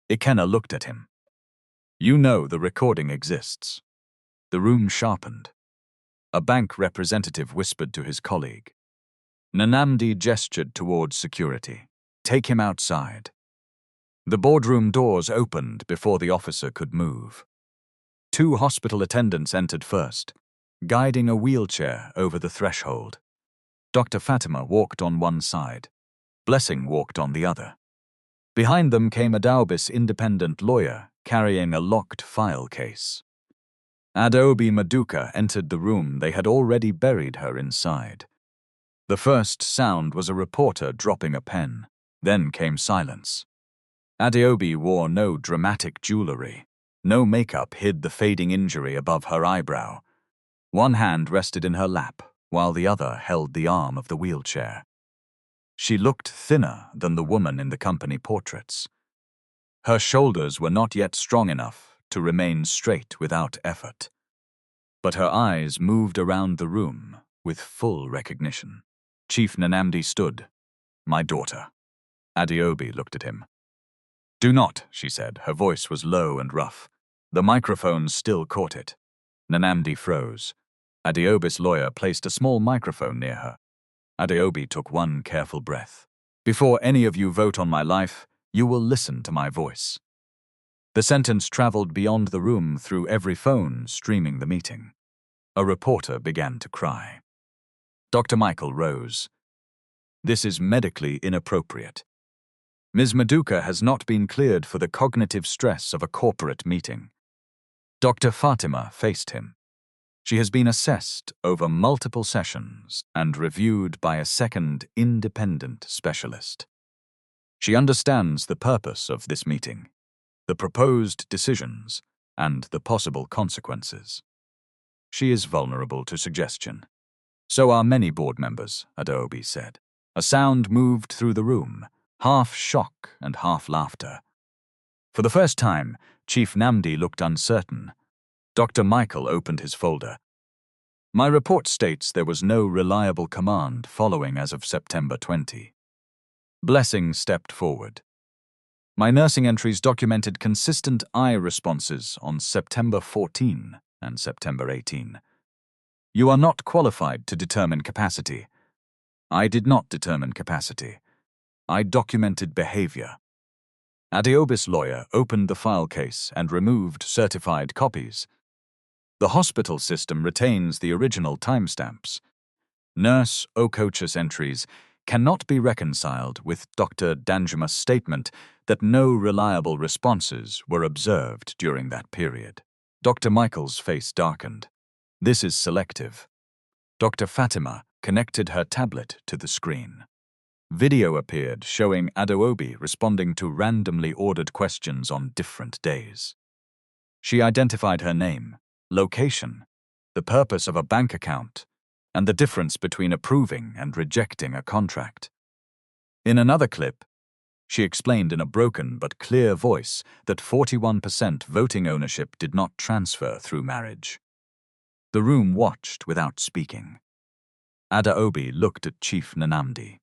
Ikenna looked at him. You know the recording exists. The room sharpened. A bank representative whispered to his colleague. Nanamdi gestured towards security. Take him outside. The boardroom doors opened before the officer could move. 2 hospital attendants entered first, guiding a wheelchair over the threshold. Dr. Fatima walked on one side. Blessing walked on the other. Behind them came Adaobi's independent lawyer, carrying a locked file case. Adaobi Maduka entered the room. They had already buried her inside. The first sound was a reporter dropping a pen. Then came silence. Adaobi wore no dramatic jewelry. No makeup hid the fading injury above her eyebrow. One hand rested in her lap, while the other held the arm of the wheelchair. She looked thinner than the woman in the company portraits. Her shoulders were not yet strong enough to remain straight without effort. But her eyes moved around the room with full recognition. Chief Nanamdi stood. My daughter. Adaobi looked at him. Do not, she said. Her voice was low and rough. The microphone still caught it. Nanamdi froze. Adaobi's lawyer placed a small microphone near her. Adaobi took one careful breath. Before any of you vote on my life, you will listen to my voice. The sentence traveled beyond the room through every phone streaming the meeting. A reporter began to cry. Dr. Michael rose. This is medically inappropriate. Ms. Maduka has not been cleared for the cognitive stress of a corporate meeting. Dr. Fatima faced him. She has been assessed over multiple sessions and reviewed by a second independent specialist. She understands the purpose of this meeting, the proposed decisions, and the possible consequences. She is vulnerable to suggestion. So are many board members, Adaobi said. A sound moved through the room, half shock and half laughter. For the first time, Chief Namdi looked uncertain. Dr. Michael opened his folder. My report states there was no reliable command following as of September 20. Blessing stepped forward. My nursing entries documented consistent eye responses on September 14 and September 18. You are not qualified to determine capacity. I did not determine capacity. I documented behavior. Adaobi's lawyer opened the file case and removed certified copies. The hospital system retains the original timestamps. Nurse Okocha's entries cannot be reconciled with Dr. Danjuma's statement that no reliable responses were observed during that period. Dr. Michael's face darkened. This is selective. Dr. Fatima connected her tablet to the screen. Video appeared showing Adaobi responding to randomly ordered questions on different days. She identified her name, location, the purpose of a bank account, and the difference between approving and rejecting a contract. In another clip, she explained in a broken but clear voice that 41% voting ownership did not transfer through marriage. The room watched without speaking. Adaobi looked at Chief Nanamdi.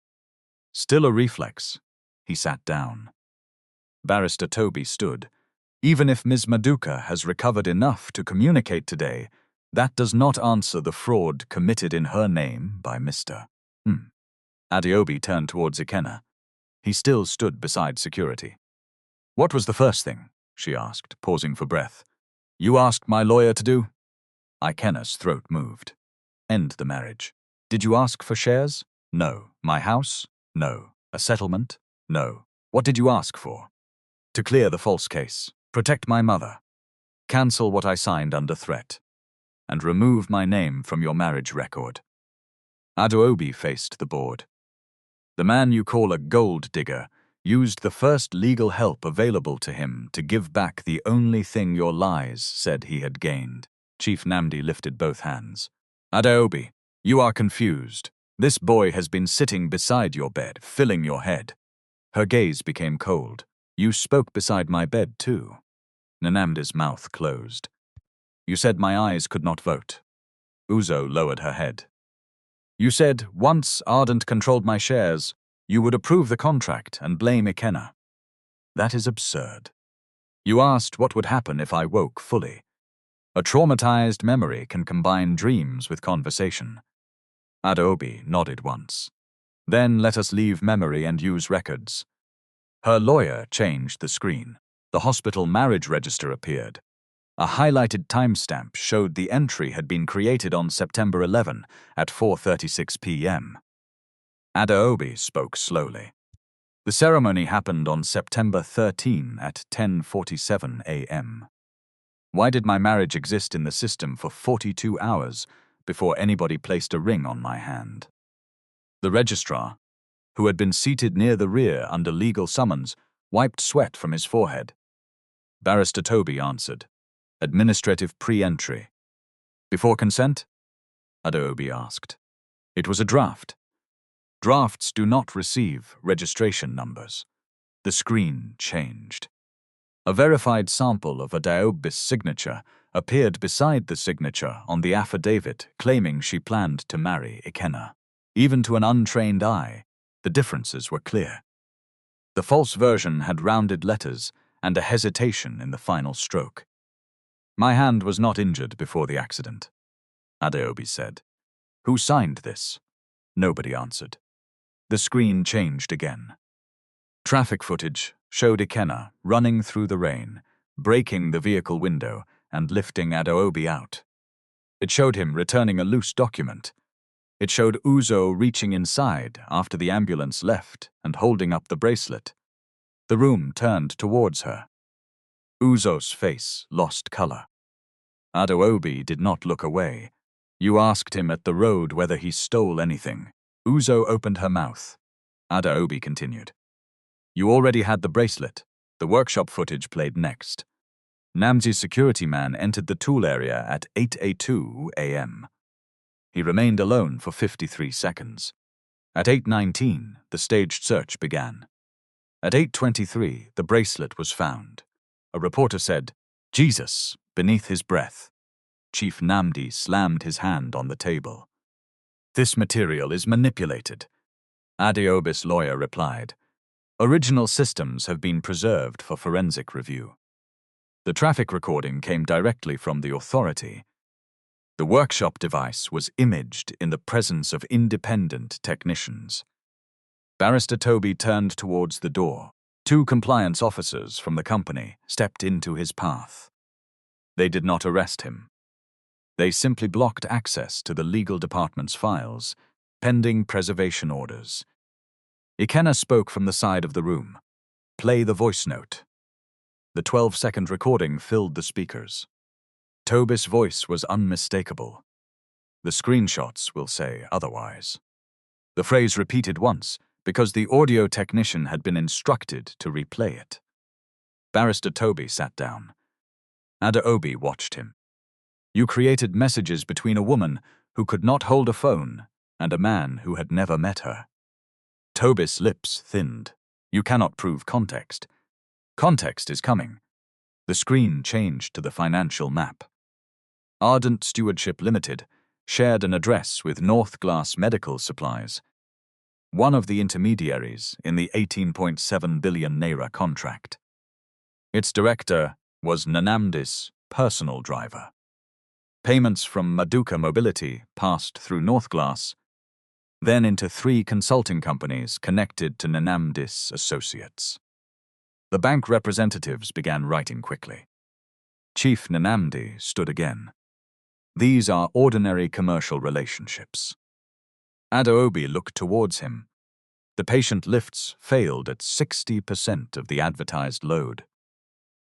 Still a reflex, he sat down. Barrister Toby stood. Even if Ms. Maduka has recovered enough to communicate today, that does not answer the fraud committed in her name by Mr. Adaobi turned towards Ikenna. He still stood beside security. What was the first thing? She asked, pausing for breath. You asked my lawyer to do? Ikenna's throat moved. End the marriage. Did you ask for shares? No. My house? No. A settlement? No. What did you ask for? To clear the false case. Protect my mother. Cancel what I signed under threat. And remove my name from your marriage record. Adaobi faced the board. The man you call a gold digger used the first legal help available to him to give back the only thing your lies said he had gained. Chief Namdi lifted both hands. Adaobi, you are confused. This boy has been sitting beside your bed, filling your head. Her gaze became cold. You spoke beside my bed too. Nanamdi's mouth closed. You said my eyes could not vote. Uzo lowered her head. You said, once Ardent controlled my shares, you would approve the contract and blame Ikenna. That is absurd. You asked what would happen if I woke fully. A traumatized memory can combine dreams with conversation. Adaobi nodded once. Then let us leave memory and use records. Her lawyer changed the screen. The hospital marriage register appeared. A highlighted timestamp showed the entry had been created on September 11 at 4:36 p.m. Adaobi spoke slowly. The ceremony happened on September 13 at 10:47 a.m. Why did my marriage exist in the system for 42 hours before anybody placed a ring on my hand? The registrar, who had been seated near the rear under legal summons, wiped sweat from his forehead. Barrister Toby answered. Administrative pre-entry. Before consent? Adaobi asked. It was a draft. Drafts do not receive registration numbers. The screen changed. A verified sample of Adaobi's signature appeared beside the signature on the affidavit claiming she planned to marry Ikenna. Even to an untrained eye, the differences were clear. The false version had rounded letters and a hesitation in the final stroke. My hand was not injured before the accident, Adaobi said. Who signed this? Nobody answered. The screen changed again. Traffic footage showed Ikenna running through the rain, breaking the vehicle window and lifting Adaobi out. It showed him returning a loose document. It showed Uzo reaching inside after the ambulance left and holding up the bracelet. The room turned towards her. Uzo's face lost color. Adaobi did not look away. You asked him at the road whether he stole anything. Uzo opened her mouth. Adaobi continued. You already had the bracelet. The workshop footage played next. Namzi's security man entered the tool area at 8:02 a.m. He remained alone for 53 seconds. At 8:19, the staged search began. At 8:23, the bracelet was found. A reporter said, "Jesus," beneath his breath. Chief Namdi slammed his hand on the table. "This material is manipulated," Adaobi's lawyer replied. "Original systems have been preserved for forensic review." The traffic recording came directly from the authority. The workshop device was imaged in the presence of independent technicians. Barrister Toby turned towards the door. 2 compliance officers from the company stepped into his path. They did not arrest him. They simply blocked access to the legal department's files, pending preservation orders. Ikenna spoke from the side of the room. "Play the voice note." The 12-second recording filled the speakers. Toby's voice was unmistakable. The screenshots will say otherwise. The phrase repeated once because the audio technician had been instructed to replay it. Barrister Toby sat down. Adaobi watched him. "You created messages between a woman who could not hold a phone and a man who had never met her." Toby's lips thinned. "You cannot prove context." "Context is coming." The screen changed to the financial map. Ardent Stewardship Limited shared an address with North Glass Medical Supplies, one of the intermediaries in the 18.7 billion naira contract. Its director was Nanamdi's personal driver. Payments from Maduka Mobility passed through North Glass, then into 3 consulting companies connected to Nanamdi's associates. The bank representatives began writing quickly. Chief Nanamdi stood again. "These are ordinary commercial relationships." Adaobi looked towards him. The patient lifts failed at 60% of the advertised load.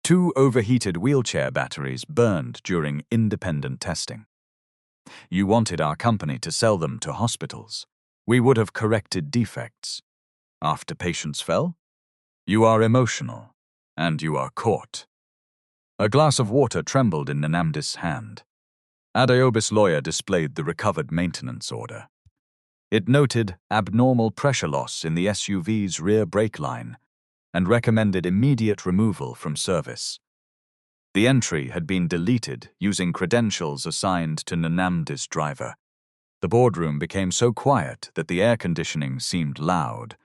2 overheated wheelchair batteries burned during independent testing. You wanted our company to sell them to hospitals. We would have corrected defects. After patients fell? You are emotional, and you are caught. A glass of water trembled in Nanamdi's hand. Adaobi's lawyer displayed the recovered maintenance order. It noted abnormal pressure loss in the SUV's rear brake line and recommended immediate removal from service. The entry had been deleted using credentials assigned to Nanamdi's driver. The boardroom became so quiet that the air conditioning seemed loud.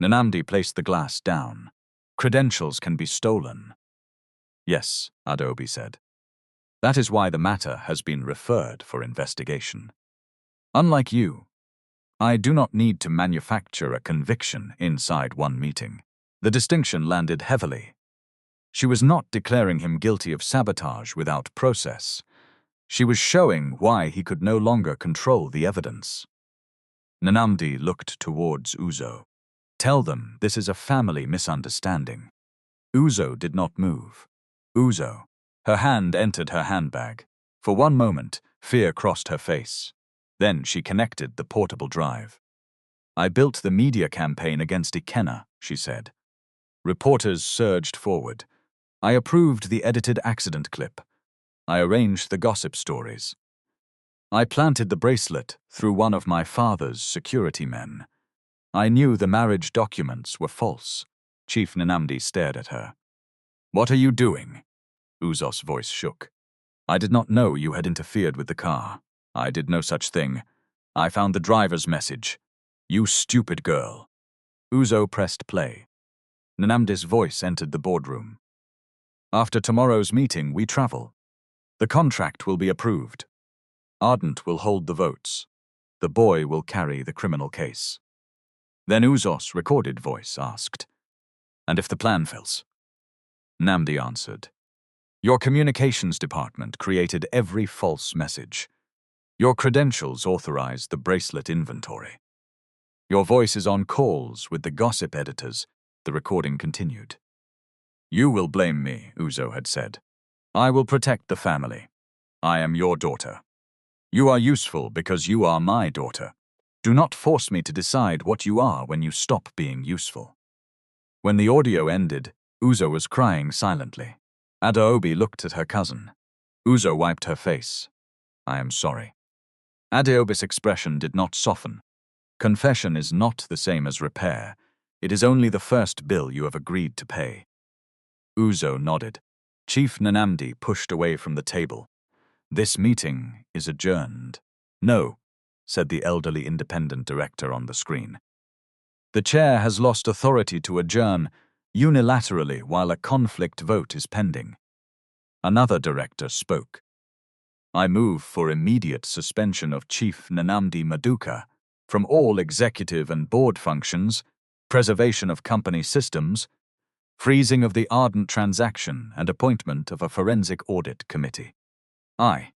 Nanamdi placed the glass down. "Credentials can be stolen." "Yes," Adaobi said. "That is why the matter has been referred for investigation. Unlike you, I do not need to manufacture a conviction inside one meeting." The distinction landed heavily. She was not declaring him guilty of sabotage without process. She was showing why he could no longer control the evidence. Nanamdi looked towards Uzo. "Tell them this is a family misunderstanding." Uzo did not move. Uzo. Her hand entered her handbag. For one moment, fear crossed her face. Then she connected the portable drive. "I built the media campaign against Ikenna," she said. Reporters surged forward. "I approved the edited accident clip. I arranged the gossip stories. I planted the bracelet through one of my father's security men. I knew the marriage documents were false." Chief Nanamdi stared at her. "What are you doing?" Uzo's voice shook. "I did not know you had interfered with the car. I did no such thing. I found the driver's message. You stupid girl." Uzo pressed play. Nanamdi's voice entered the boardroom. "After tomorrow's meeting, we travel. The contract will be approved. Ardent will hold the votes. The boy will carry the criminal case." Then Uzo's recorded voice asked, "And if the plan fails?" Namdi answered, "Your communications department created every false message. Your credentials authorized the bracelet inventory. Your voice is on calls with the gossip editors." The recording continued. "You will blame me," Uzo had said. "I will protect the family. I am your daughter. You are useful because you are my daughter. Do not force me to decide what you are when you stop being useful. When the audio ended, Uzo was crying silently. Adaobi looked at her cousin. Uzo wiped her face. I am sorry. Adaobi's expression did not soften. Confession is not the same as repair. It is only the first bill you have agreed to pay. Uzo nodded. Chief Nanamdi pushed away from the table. This meeting is adjourned. No, said the elderly independent director on the screen. The chair has lost authority to adjourn unilaterally while a conflict vote is pending. Another director spoke. I move for immediate suspension of Chief Nanamdi Maduka from all executive and board functions, preservation of company systems, freezing of the Ardent transaction and appointment of a forensic audit committee. I.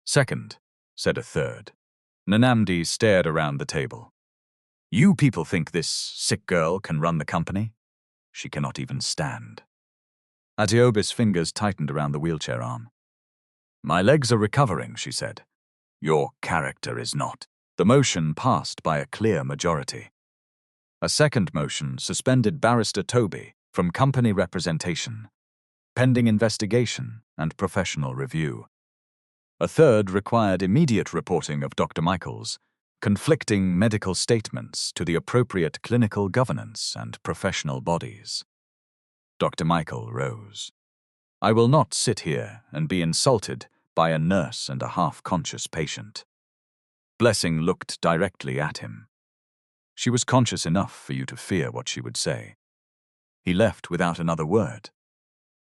Second, said a third. Nanamdi stared around the table. You people think this sick girl can run the company? She cannot even stand. Adaobi's fingers tightened around the wheelchair arm. My legs are recovering, she said. Your character is not. The motion passed by a clear majority. A second motion suspended Barrister Toby from company representation, pending investigation and professional review. A third required immediate reporting of Dr. Michaels, conflicting medical statements to the appropriate clinical governance and professional bodies. Dr. Michael rose. I will not sit here and be insulted by a nurse and a half-conscious patient. Blessing looked directly at him. She was conscious enough for you to fear what she would say. He left without another word.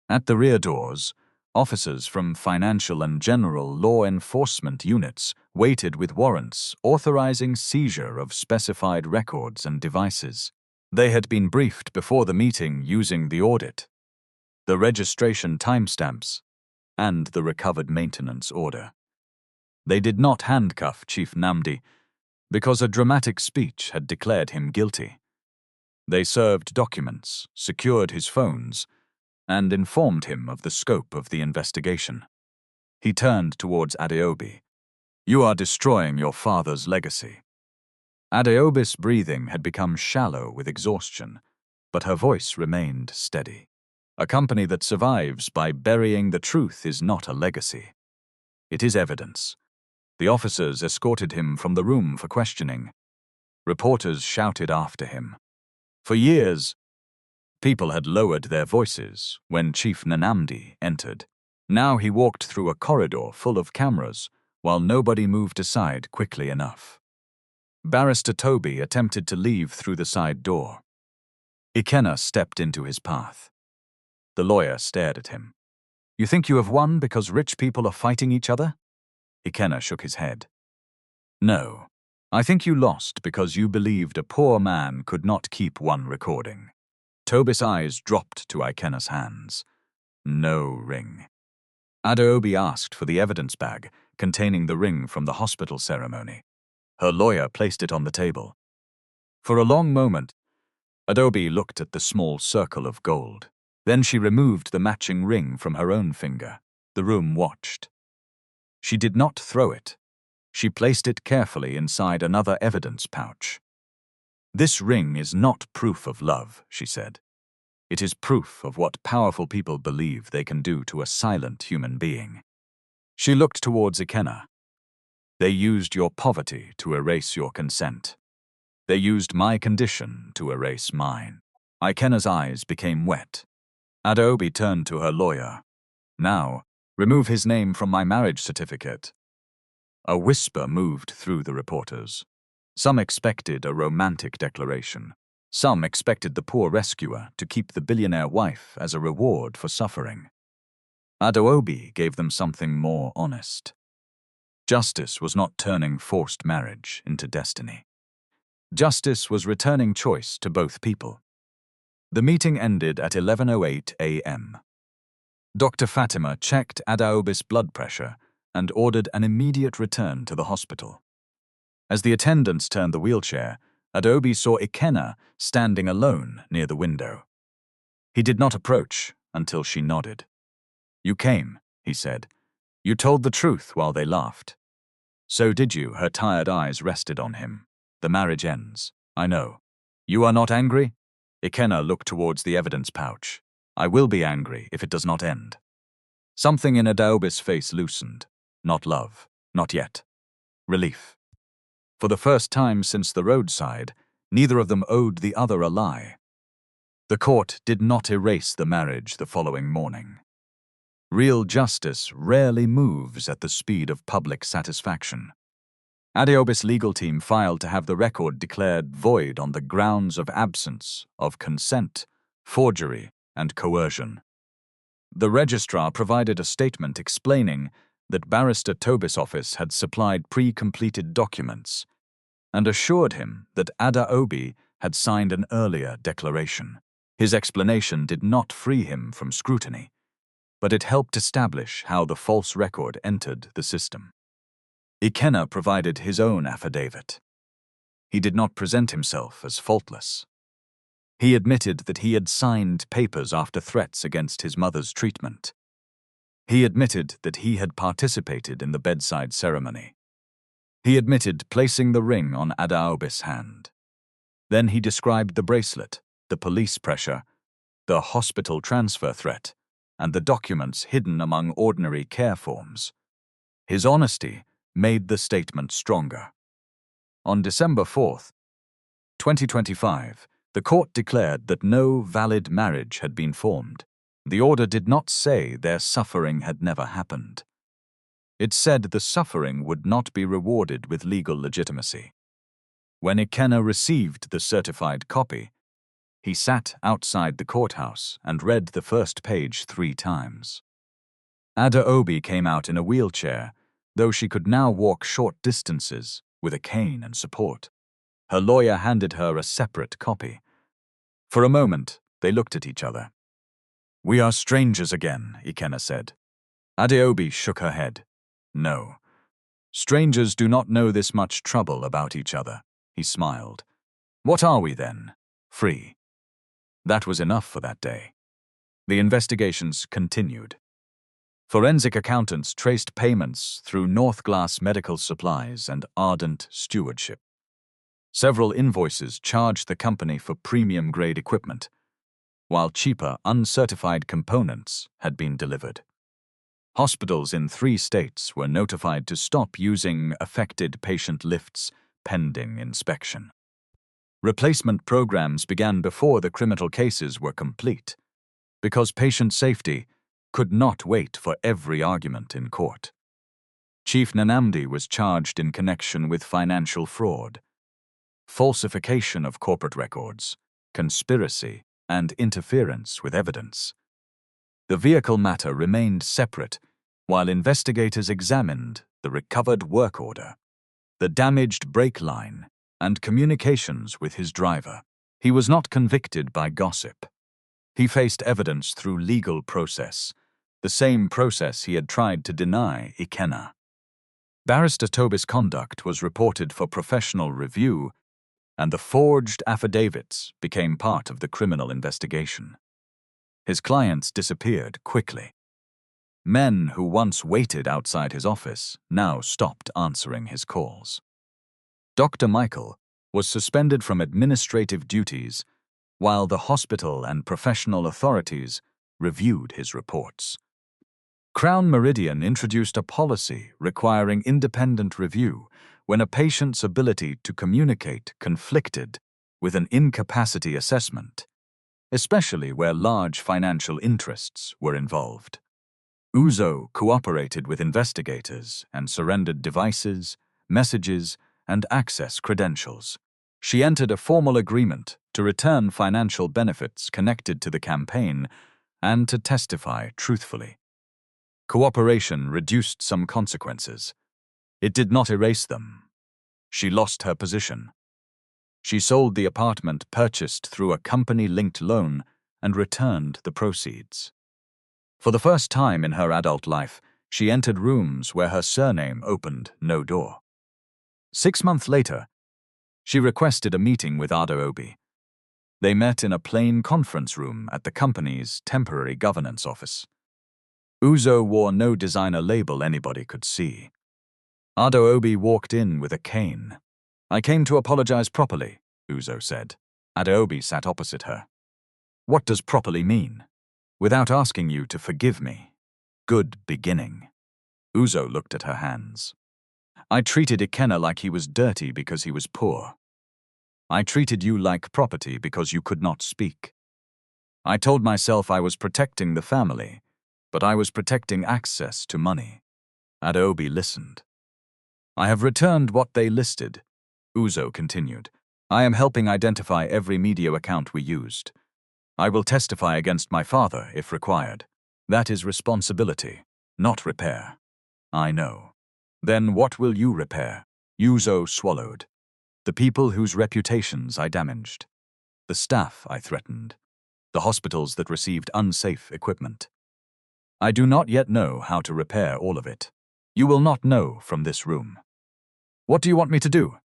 At the rear doors, officers from financial and general law enforcement units waited with warrants authorizing seizure of specified records and devices. They had been briefed before the meeting using the audit, the registration timestamps, and the recovered maintenance order. They did not handcuff Chief Namdi because a dramatic speech had declared him guilty. They served documents, secured his phones, and informed him of the scope of the investigation. He turned towards Adaobi. You are destroying your father's legacy. Adaobi's breathing had become shallow with exhaustion, but her voice remained steady. A company that survives by burying the truth is not a legacy. It is evidence. The officers escorted him from the room for questioning. Reporters shouted after him. For years, people had lowered their voices when Chief Nanamdi entered. Now he walked through a corridor full of cameras, while nobody moved aside quickly enough. Barrister Toby attempted to leave through the side door. Ikenna stepped into his path. The lawyer stared at him. You think you have won because rich people are fighting each other? Ikenna shook his head. No, I think you lost because you believed a poor man could not keep one recording. Toby's eyes dropped to Ikenna's hands. No ring. Adaobi asked for the evidence bag containing the ring from the hospital ceremony. Her lawyer placed it on the table. For a long moment, Adaobi looked at the small circle of gold. Then she removed the matching ring from her own finger. The room watched. She did not throw it. She placed it carefully inside another evidence pouch. This ring is not proof of love, she said. It is proof of what powerful people believe they can do to a silent human being. She looked towards Ikenna. They used your poverty to erase your consent. They used my condition to erase mine. Ikenna's eyes became wet. Adaobi turned to her lawyer. Now, remove his name from my marriage certificate. A whisper moved through the reporters. Some expected a romantic declaration. Some expected the poor rescuer to keep the billionaire wife as a reward for suffering. Adaobi gave them something more honest. Justice was not turning forced marriage into destiny. Justice was returning choice to both people. The meeting ended at 11:08 a.m. Dr. Fatima checked Adaobi's blood pressure and ordered an immediate return to the hospital. As the attendants turned the wheelchair, Adaobi saw Ikenna standing alone near the window. He did not approach until she nodded. You came, he said. You told the truth while they laughed. So did you. Her tired eyes rested on him. The marriage ends. I know. You are not angry? Ikenna looked towards the evidence pouch. I will be angry if it does not end. Something in Adaobi's face loosened. Not love. Not yet. Relief. For the first time since the roadside, neither of them owed the other a lie. The court did not erase the marriage the following morning. Real justice rarely moves at the speed of public satisfaction. Adaobi's legal team filed to have the record declared void on the grounds of absence of consent, forgery, and coercion. The registrar provided a statement explaining that Barrister Tobis' office had supplied pre-completed documents and assured him that Adaobi had signed an earlier declaration. His explanation did not free him from scrutiny, but it helped establish how the false record entered the system. Ikenna provided his own affidavit. He did not present himself as faultless. He admitted that he had signed papers after threats against his mother's treatment. He admitted that he had participated in the bedside ceremony. He admitted placing the ring on Adaobi's hand. Then he described the bracelet, the police pressure, the hospital transfer threat, and the documents hidden among ordinary care forms. His honesty made the statement stronger. On December 4, 2025, the court declared that no valid marriage had been formed. The order did not say their suffering had never happened. It said the suffering would not be rewarded with legal legitimacy. When Ikenna received the certified copy, he sat outside the courthouse and read the first page 3 times. Adaobi came out in a wheelchair, though she could now walk short distances with a cane and support. Her lawyer handed her a separate copy. For a moment, they looked at each other. We are strangers again, Ikenna said. Adaobi shook her head. No. Strangers do not know this much trouble about each other, he smiled. What are we then? Free. That was enough for that day. The investigations continued. Forensic accountants traced payments through North Glass Medical Supplies and Ardent Stewardship. Several invoices charged the company for premium-grade equipment, while cheaper, uncertified components had been delivered. Hospitals in 3 states were notified to stop using affected patient lifts pending inspection. Replacement programs began before the criminal cases were complete, because patient safety could not wait for every argument in court. Chief Nanamdi was charged in connection with financial fraud, falsification of corporate records, conspiracy, and interference with evidence. The vehicle matter remained separate while investigators examined the recovered work order, the damaged brake line, and communications with his driver. He was not convicted by gossip. He faced evidence through legal process, the same process he had tried to deny Ikenna. Barrister Tobis' conduct was reported for professional review, and the forged affidavits became part of the criminal investigation. His clients disappeared quickly. Men who once waited outside his office now stopped answering his calls. Dr. Michael was suspended from administrative duties while the hospital and professional authorities reviewed his reports. Crown Meridian introduced a policy requiring independent review when a patient's ability to communicate conflicted with an incapacity assessment, especially where large financial interests were involved. Uzo cooperated with investigators and surrendered devices, messages, and access credentials. She entered a formal agreement to return financial benefits connected to the campaign and to testify truthfully. Cooperation reduced some consequences. It did not erase them. She lost her position. She sold the apartment purchased through a company-linked loan and returned the proceeds. For the first time in her adult life, she entered rooms where her surname opened no door. 6 months later, she requested a meeting with Adaobi. They met in a plain conference room at the company's temporary governance office. Uzo wore no designer label anybody could see. Adaobi walked in with a cane. "I came to apologize properly," Uzo said. Adaobi sat opposite her. "What does properly mean?" "Without asking you to forgive me." "Good beginning." Uzo looked at her hands. "I treated Ikenna like he was dirty because he was poor. I treated you like property because you could not speak. I told myself I was protecting the family, but I was protecting access to money." Adaobi listened. "I have returned what they listed," Uzo continued. "I am helping identify every media account we used. I will testify against my father if required. That is responsibility, not repair." "I know." "Then what will you repair?" Uzo swallowed. "The people whose reputations I damaged. The staff I threatened. The hospitals that received unsafe equipment. I do not yet know how to repair all of it. You will not know from this room." "What do you want me to do?"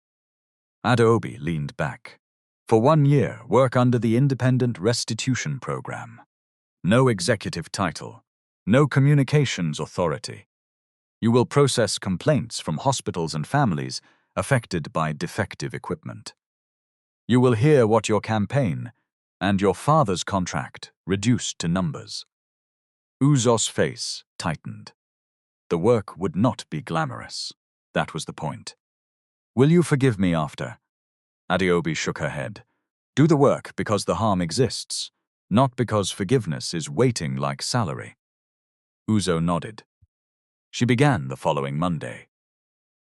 Adaobi leaned back. "For 1 year, work under the Independent Restitution Program. No executive title. No communications authority. You will process complaints from hospitals and families affected by defective equipment. You will hear what your campaign and your father's contract reduced to numbers." Uzo's face tightened. The work would not be glamorous. That was the point. "Will you forgive me after?" Adaobi shook her head. "Do the work because the harm exists, not because forgiveness is waiting like salary." Uzo nodded. She began the following Monday.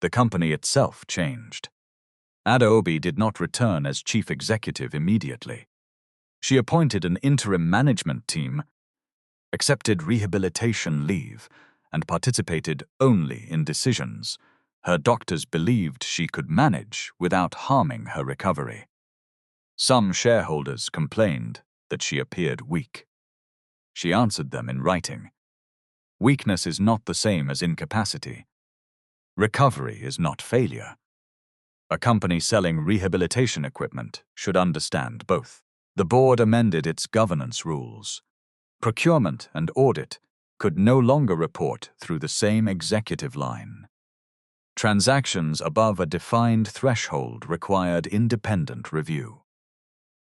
The company itself changed. Adaobi did not return as chief executive immediately. She appointed an interim management team, accepted rehabilitation leave, and participated only in decisions her doctors believed she could manage without harming her recovery. Some shareholders complained that she appeared weak. She answered them in writing. Weakness is not the same as incapacity. Recovery is not failure. A company selling rehabilitation equipment should understand both. The board amended its governance rules. Procurement and audit could no longer report through the same executive line. Transactions above a defined threshold required independent review.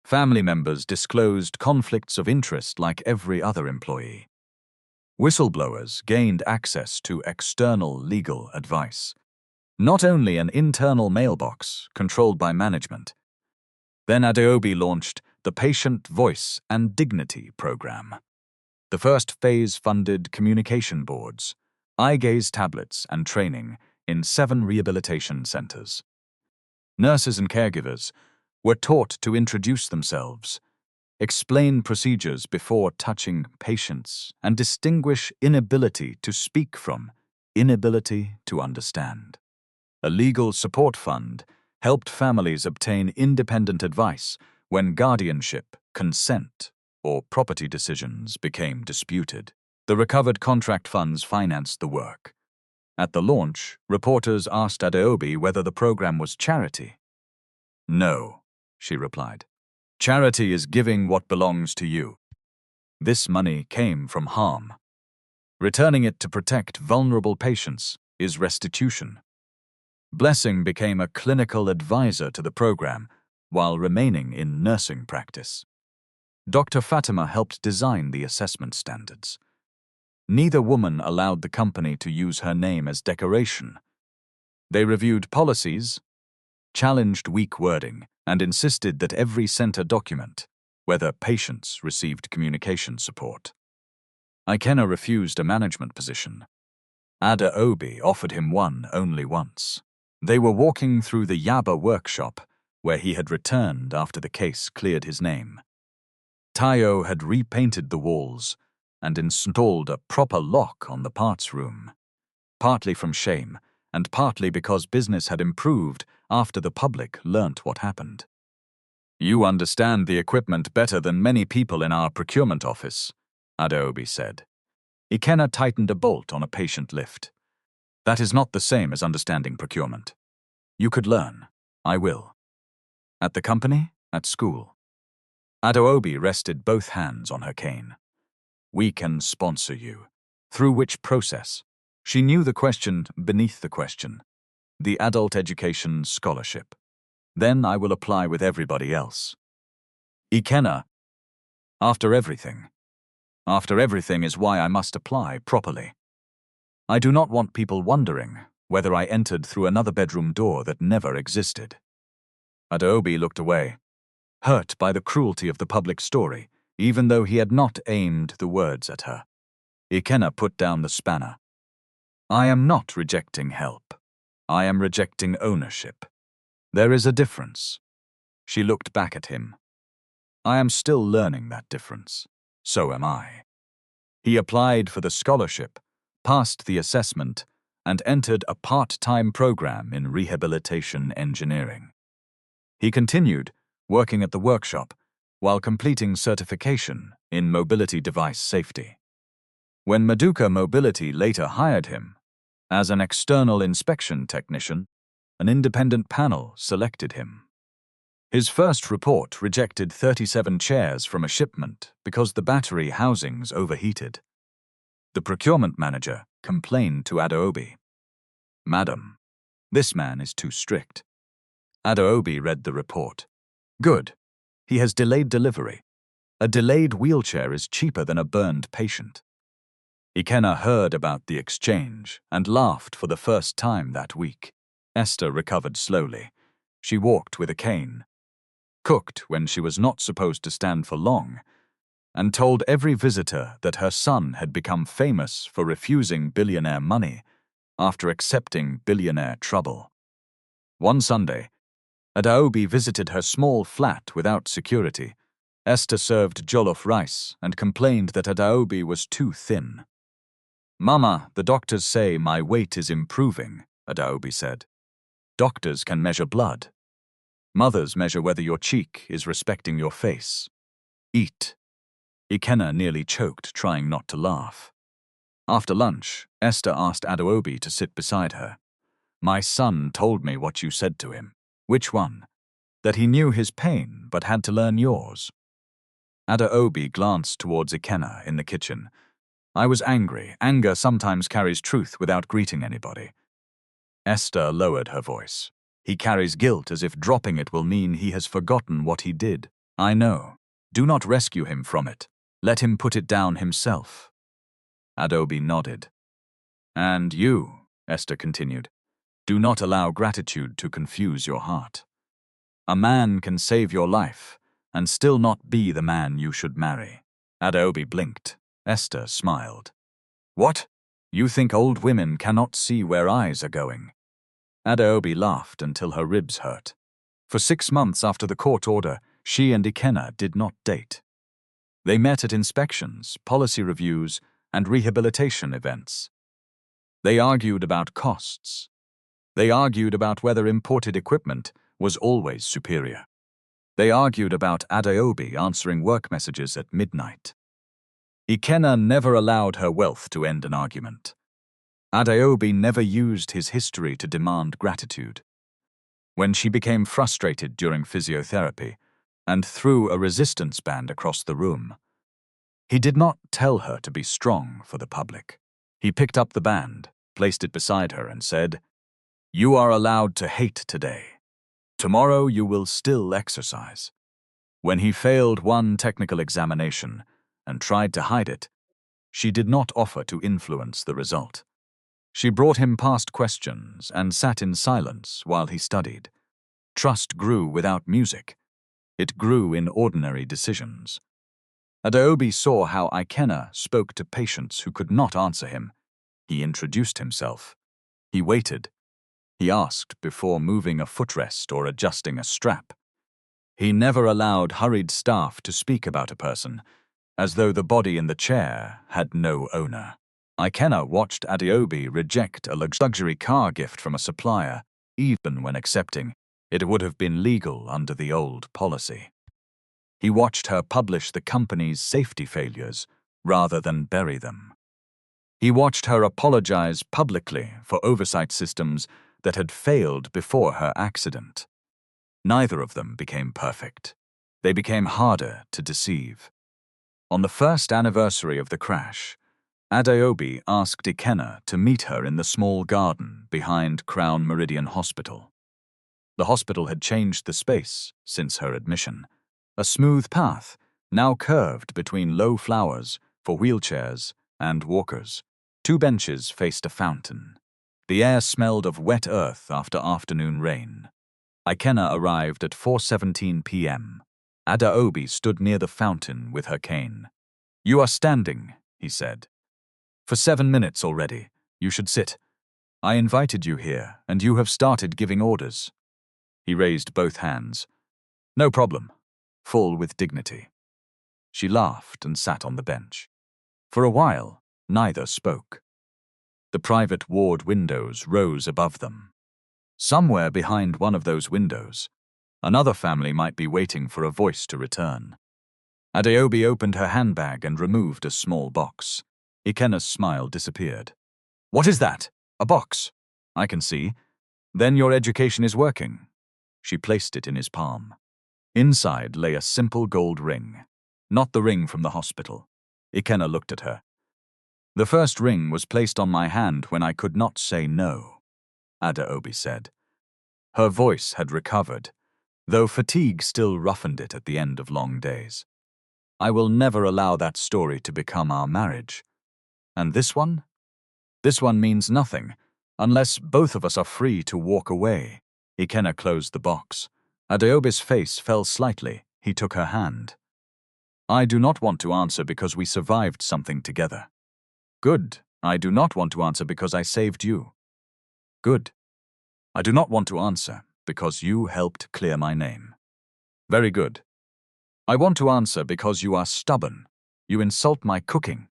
Family members disclosed conflicts of interest like every other employee. Whistleblowers gained access to external legal advice. Not only an internal mailbox controlled by management. Then Adaobi launched the Patient Voice and Dignity program. The first phase funded communication boards, eye gaze tablets, and training in 7 rehabilitation centers. Nurses and caregivers were taught to introduce themselves, explain procedures before touching patients, and distinguish inability to speak from inability to understand. A legal support fund helped families obtain independent advice when guardianship, consent, or property decisions became disputed. The recovered contract funds financed the work. At the launch, reporters asked Adaobi whether the program was charity. "No," she replied. "Charity is giving what belongs to you. This money came from harm. Returning it to protect vulnerable patients is restitution." Blessing became a clinical advisor to the program while remaining in nursing practice. Dr. Fatima helped design the assessment standards. Neither woman allowed the company to use her name as decoration. They reviewed policies, challenged weak wording, and insisted that every center document whether patients received communication support. Ikenna refused a management position. Adaobi offered him one only once. They were walking through the Yaba workshop, where he had returned after the case cleared his name. Tayo had repainted the walls and installed a proper lock on the parts room, partly from shame and partly because business had improved after the public learnt what happened. "You understand the equipment better than many people in our procurement office," Adaobi said. Ikenna tightened a bolt on a patient lift. "That is not the same as understanding procurement. You could learn. I will." "At the company? At school?" Adaobi rested both hands on her cane. "We can sponsor you. Through which process? She knew the question beneath the question. The adult education scholarship. Then I will apply with everybody else. Ikenna, after everything. After everything is why I must apply properly. I do not want people wondering whether I entered through another bedroom door that never existed. Adaobi looked away, hurt by the cruelty of the public story, even though he had not aimed the words at her. Ikenna put down the spanner. I am not rejecting help. I am rejecting ownership. There is a difference. She looked back at him. I am still learning that difference. So am I. He applied for the scholarship, passed the assessment, and entered a part-time program in rehabilitation engineering. He continued working at the workshop while completing certification in mobility device safety. When Maduka Mobility later hired him as an external inspection technician, an independent panel selected him. His first report rejected 37 chairs from a shipment because the battery housings overheated. The procurement manager complained to Adaobi. Madam, this man is too strict. Adaobi read the report. Good. He has delayed delivery. A delayed wheelchair is cheaper than a burned patient. Ikenna heard about the exchange and laughed for the first time that week. Esther recovered slowly. She walked with a cane, cooked when she was not supposed to stand for long, and told every visitor that her son had become famous for refusing billionaire money after accepting billionaire trouble. One Sunday, Adaobi visited her small flat without security. Esther served jollof rice and complained that Adaobi was too thin. Mama, the doctors say my weight is improving, Adaobi said. Doctors can measure blood. Mothers measure whether your cheek is respecting your face. Eat. Ikenna nearly choked, trying not to laugh. After lunch, Esther asked Adaobi to sit beside her. My son told me what you said to him. Which one? That he knew his pain but had to learn yours. Adaobi glanced towards Ikenna in the kitchen. I was angry. Anger sometimes carries truth without greeting anybody. Esther lowered her voice. He carries guilt as if dropping it will mean he has forgotten what he did. I know. Do not rescue him from it. Let him put it down himself. Adaobi nodded. And you, Esther continued, do not allow gratitude to confuse your heart. A man can save your life and still not be the man you should marry. Adaobi blinked. Esther smiled. What? You think old women cannot see where eyes are going? Adaobi laughed until her ribs hurt. For 6 months after the court order, she and Ikenna did not date. They met at inspections, policy reviews, and rehabilitation events. They argued about costs. They argued about whether imported equipment was always superior. They argued about Adaobi answering work messages at midnight. Ikenna never allowed her wealth to end an argument. Adaobi never used his history to demand gratitude. When she became frustrated during physiotherapy and threw a resistance band across the room, he did not tell her to be strong for the public. He picked up the band, placed it beside her, and said, You are allowed to hate today. Tomorrow you will still exercise. When he failed one technical examination and tried to hide it, she did not offer to influence the result. She brought him past questions and sat in silence while he studied. Trust grew without music. It grew in ordinary decisions. Adaobi saw how Ikenna spoke to patients who could not answer him. He introduced himself. He waited. He asked before moving a footrest or adjusting a strap. He never allowed hurried staff to speak about a person, as though the body in the chair had no owner. Ikenna watched Adaobi reject a luxury car gift from a supplier, even when accepting it would have been legal under the old policy. He watched her publish the company's safety failures rather than bury them. He watched her apologize publicly for oversight systems that had failed before her accident. Neither of them became perfect. They became harder to deceive. On the first anniversary of the crash, Adaobi asked Ikenna to meet her in the small garden behind Crown Meridian Hospital. The hospital had changed the space since her admission. A smooth path, now curved between low flowers for wheelchairs and walkers. 2 benches faced a fountain. The air smelled of wet earth after afternoon rain. Ikenna arrived at 4:17 p.m. Adaobi stood near the fountain with her cane. "You are standing," he said. "For 7 minutes already. You should sit. I invited you here, and you have started giving orders." He raised both hands. "No problem," full with dignity. She laughed and sat on the bench. For a while, neither spoke. The private ward windows rose above them. Somewhere behind one of those windows, another family might be waiting for a voice to return. Adaobi opened her handbag and removed a small box. Ikenna's smile disappeared. "What is that? A box? I can see. Then your education is working." She placed it in his palm. Inside lay a simple gold ring, not the ring from the hospital. Ikenna looked at her. "The first ring was placed on my hand when I could not say no," Adaobi said. Her voice had recovered, though fatigue still roughened it at the end of long days. "I will never allow that story to become our marriage. And this one? This one means nothing, unless both of us are free to walk away." Ikenna closed the box. Adaobi's face fell slightly. He took her hand. "I do not want to answer because we survived something together." "Good. I do not want to answer because I saved you." "Good. I do not want to answer because you helped clear my name." "Very good. I want to answer because you are stubborn. You insult my cooking.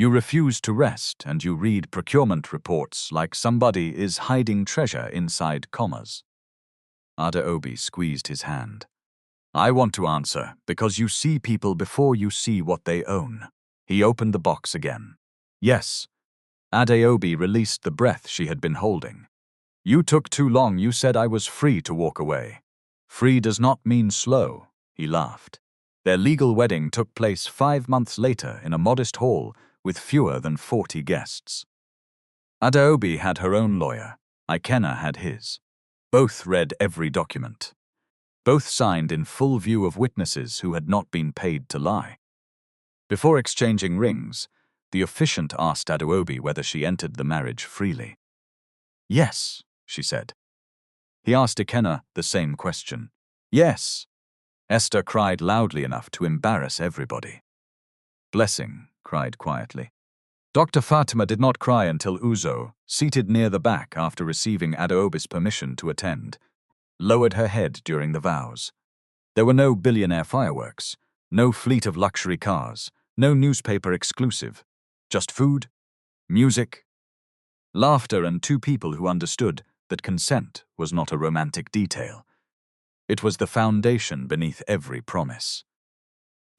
You refuse to rest, and you read procurement reports like somebody is hiding treasure inside commas." Adaobi squeezed his hand. "I want to answer because you see people before you see what they own." He opened the box again. "Yes." Adaobi released the breath she had been holding. "You took too long. You said I was free to walk away." "Free does not mean slow," he laughed. Their legal wedding took place 5 months later in a modest hall with fewer than 40 guests. Adaobi had her own lawyer. Ikenna had his. Both read every document. Both signed in full view of witnesses who had not been paid to lie. Before exchanging rings, the officiant asked Adaobi whether she entered the marriage freely. "Yes," she said. He asked Ikenna the same question. "Yes." Esther cried loudly enough to embarrass everybody. Blessing cried quietly. Dr. Fatima did not cry until Uzo, seated near the back after receiving Adaobi's permission to attend, lowered her head during the vows. There were no billionaire fireworks, no fleet of luxury cars, no newspaper exclusive, just food, music, laughter, and 2 people who understood that consent was not a romantic detail. It was the foundation beneath every promise.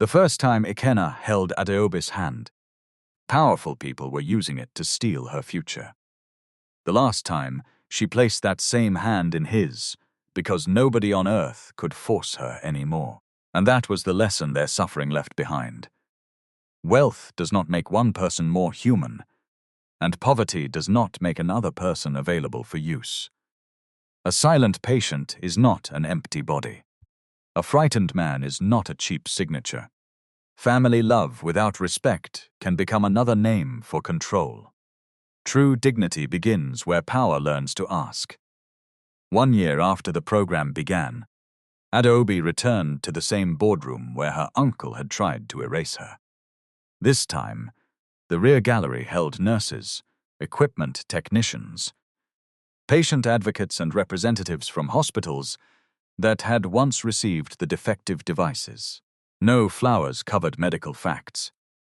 The first time Ikenna held Adaobi's hand, powerful people were using it to steal her future. The last time, she placed that same hand in his, because nobody on earth could force her anymore. And that was the lesson their suffering left behind. Wealth does not make one person more human, and poverty does not make another person available for use. A silent patient is not an empty body. A frightened man is not a cheap signature. Family love without respect can become another name for control. True dignity begins where power learns to ask. 1 year after the program began, Adaobi returned to the same boardroom where her uncle had tried to erase her. This time, the rear gallery held nurses, equipment technicians, patient advocates, and representatives from hospitals that had once received the defective devices. No flowers covered medical facts.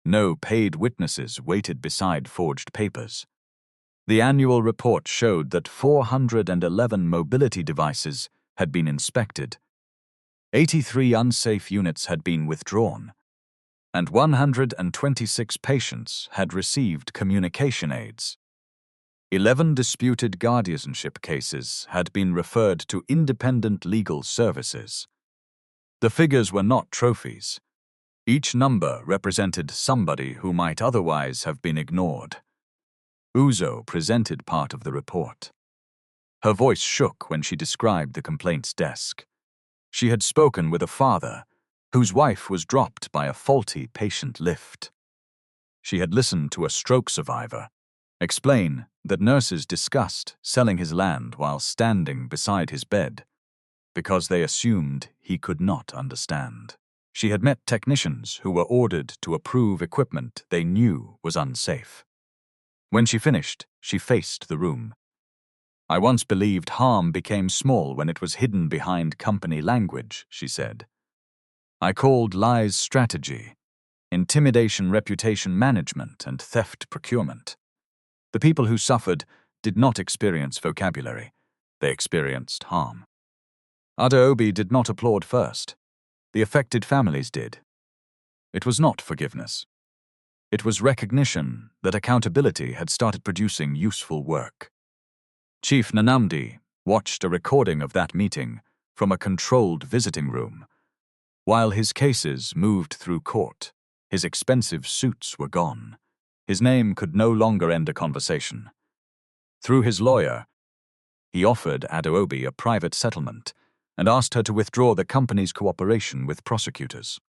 No paid witnesses waited beside forged papers. The annual report showed that 411 mobility devices had been inspected, 83 unsafe units had been withdrawn, and 126 patients had received communication aids. 11 disputed guardianship cases had been referred to independent legal services. The figures were not trophies. Each number represented somebody who might otherwise have been ignored. Uzo presented part of the report. Her voice shook when she described the complaints desk. She had spoken with a father whose wife was dropped by a faulty patient lift. She had listened to a stroke survivor explain that nurses discussed selling his land while standing beside his bed because they assumed he could not understand. She had met technicians who were ordered to approve equipment they knew was unsafe. When she finished, she faced the room. I once believed harm became small when it was hidden behind company language, she said. I called lies strategy, intimidation reputation management, and theft procurement. The people who suffered did not experience vocabulary. They experienced harm. Adaobi did not applaud first. The affected families did. It was not forgiveness. It was recognition that accountability had started producing useful work. Chief Nanamdi watched a recording of that meeting from a controlled visiting room. While his cases moved through court, his expensive suits were gone. His name could no longer end a conversation. Through his lawyer, he offered Adaobi a private settlement and asked her to withdraw the company's cooperation with prosecutors.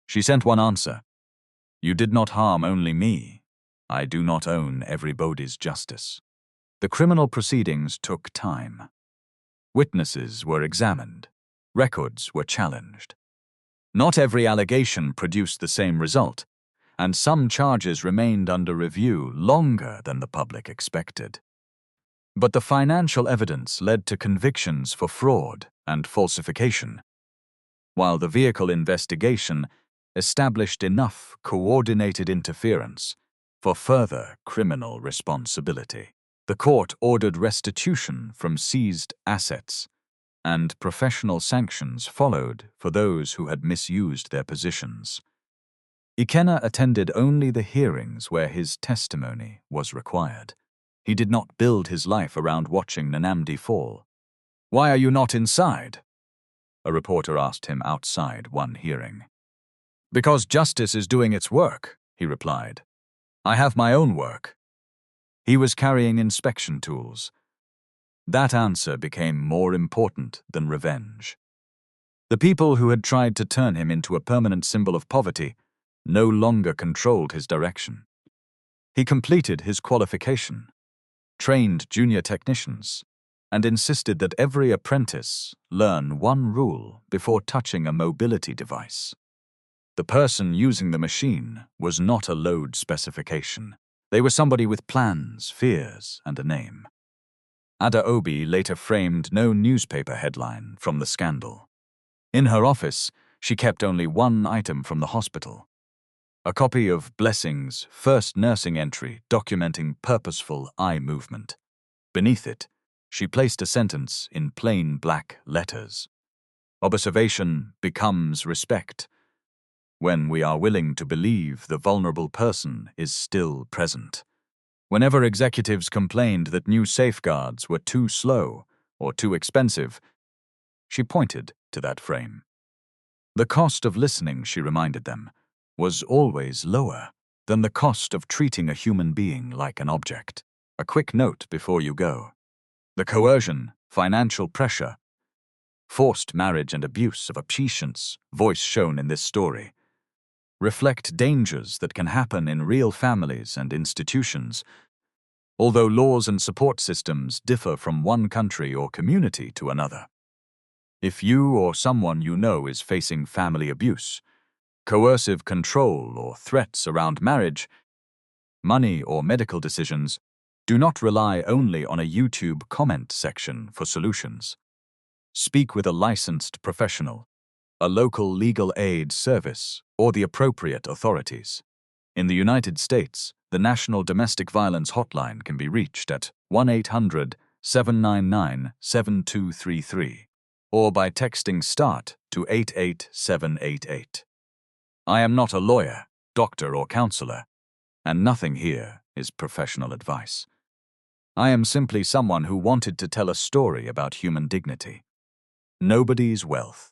She sent one answer: "You did not harm only me. I do not own everybody's justice." The criminal proceedings took time. Witnesses were examined. Records were challenged. Not every allegation produced the same result, and some charges remained under review longer than the public expected. But the financial evidence led to convictions for fraud and falsification, while the vehicle investigation established enough coordinated interference for further criminal responsibility. The court ordered restitution from seized assets, and professional sanctions followed for those who had misused their positions. Ikenna attended only the hearings where his testimony was required. He did not build his life around watching Nanamdi fall. "Why are you not inside?" a reporter asked him outside one hearing. "Because justice is doing its work," he replied. "I have my own work." He was carrying inspection tools. That answer became more important than revenge. The people who had tried to turn him into a permanent symbol of poverty no longer controlled his direction. He completed his qualification, trained junior technicians, and insisted that every apprentice learn one rule before touching a mobility device. The person using the machine was not a load specification. They were somebody with plans, fears, and a name. Adaobi later framed no newspaper headline from the scandal. In her office, she kept only one item from the hospital: a copy of Blessing's first nursing entry documenting purposeful eye movement. Beneath it, she placed a sentence in plain black letters: "Observation becomes respect when we are willing to believe the vulnerable person is still present." Whenever executives complained that new safeguards were too slow or too expensive, she pointed to that frame. The cost of listening, she reminded them, was always lower than the cost of treating a human being like an object. A quick note before you go: the coercion, financial pressure, forced marriage and abuse of a patient's voice shown in this story reflect dangers that can happen in real families and institutions, although laws and support systems differ from one country or community to another. If you or someone you know is facing family abuse, coercive control, or threats around marriage, money, or medical decisions, do not rely only on a YouTube comment section for solutions. Speak with a licensed professional, a local legal aid service, or the appropriate authorities. In the United States, the National Domestic Violence Hotline can be reached at 1-800-799-7233 or by texting START to 88788. I am not a lawyer, doctor, or counselor, and nothing here is professional advice. I am simply someone who wanted to tell a story about human dignity. Nobody's wealth,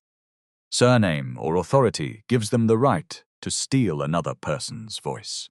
Surname or authority gives them the right to steal another person's voice.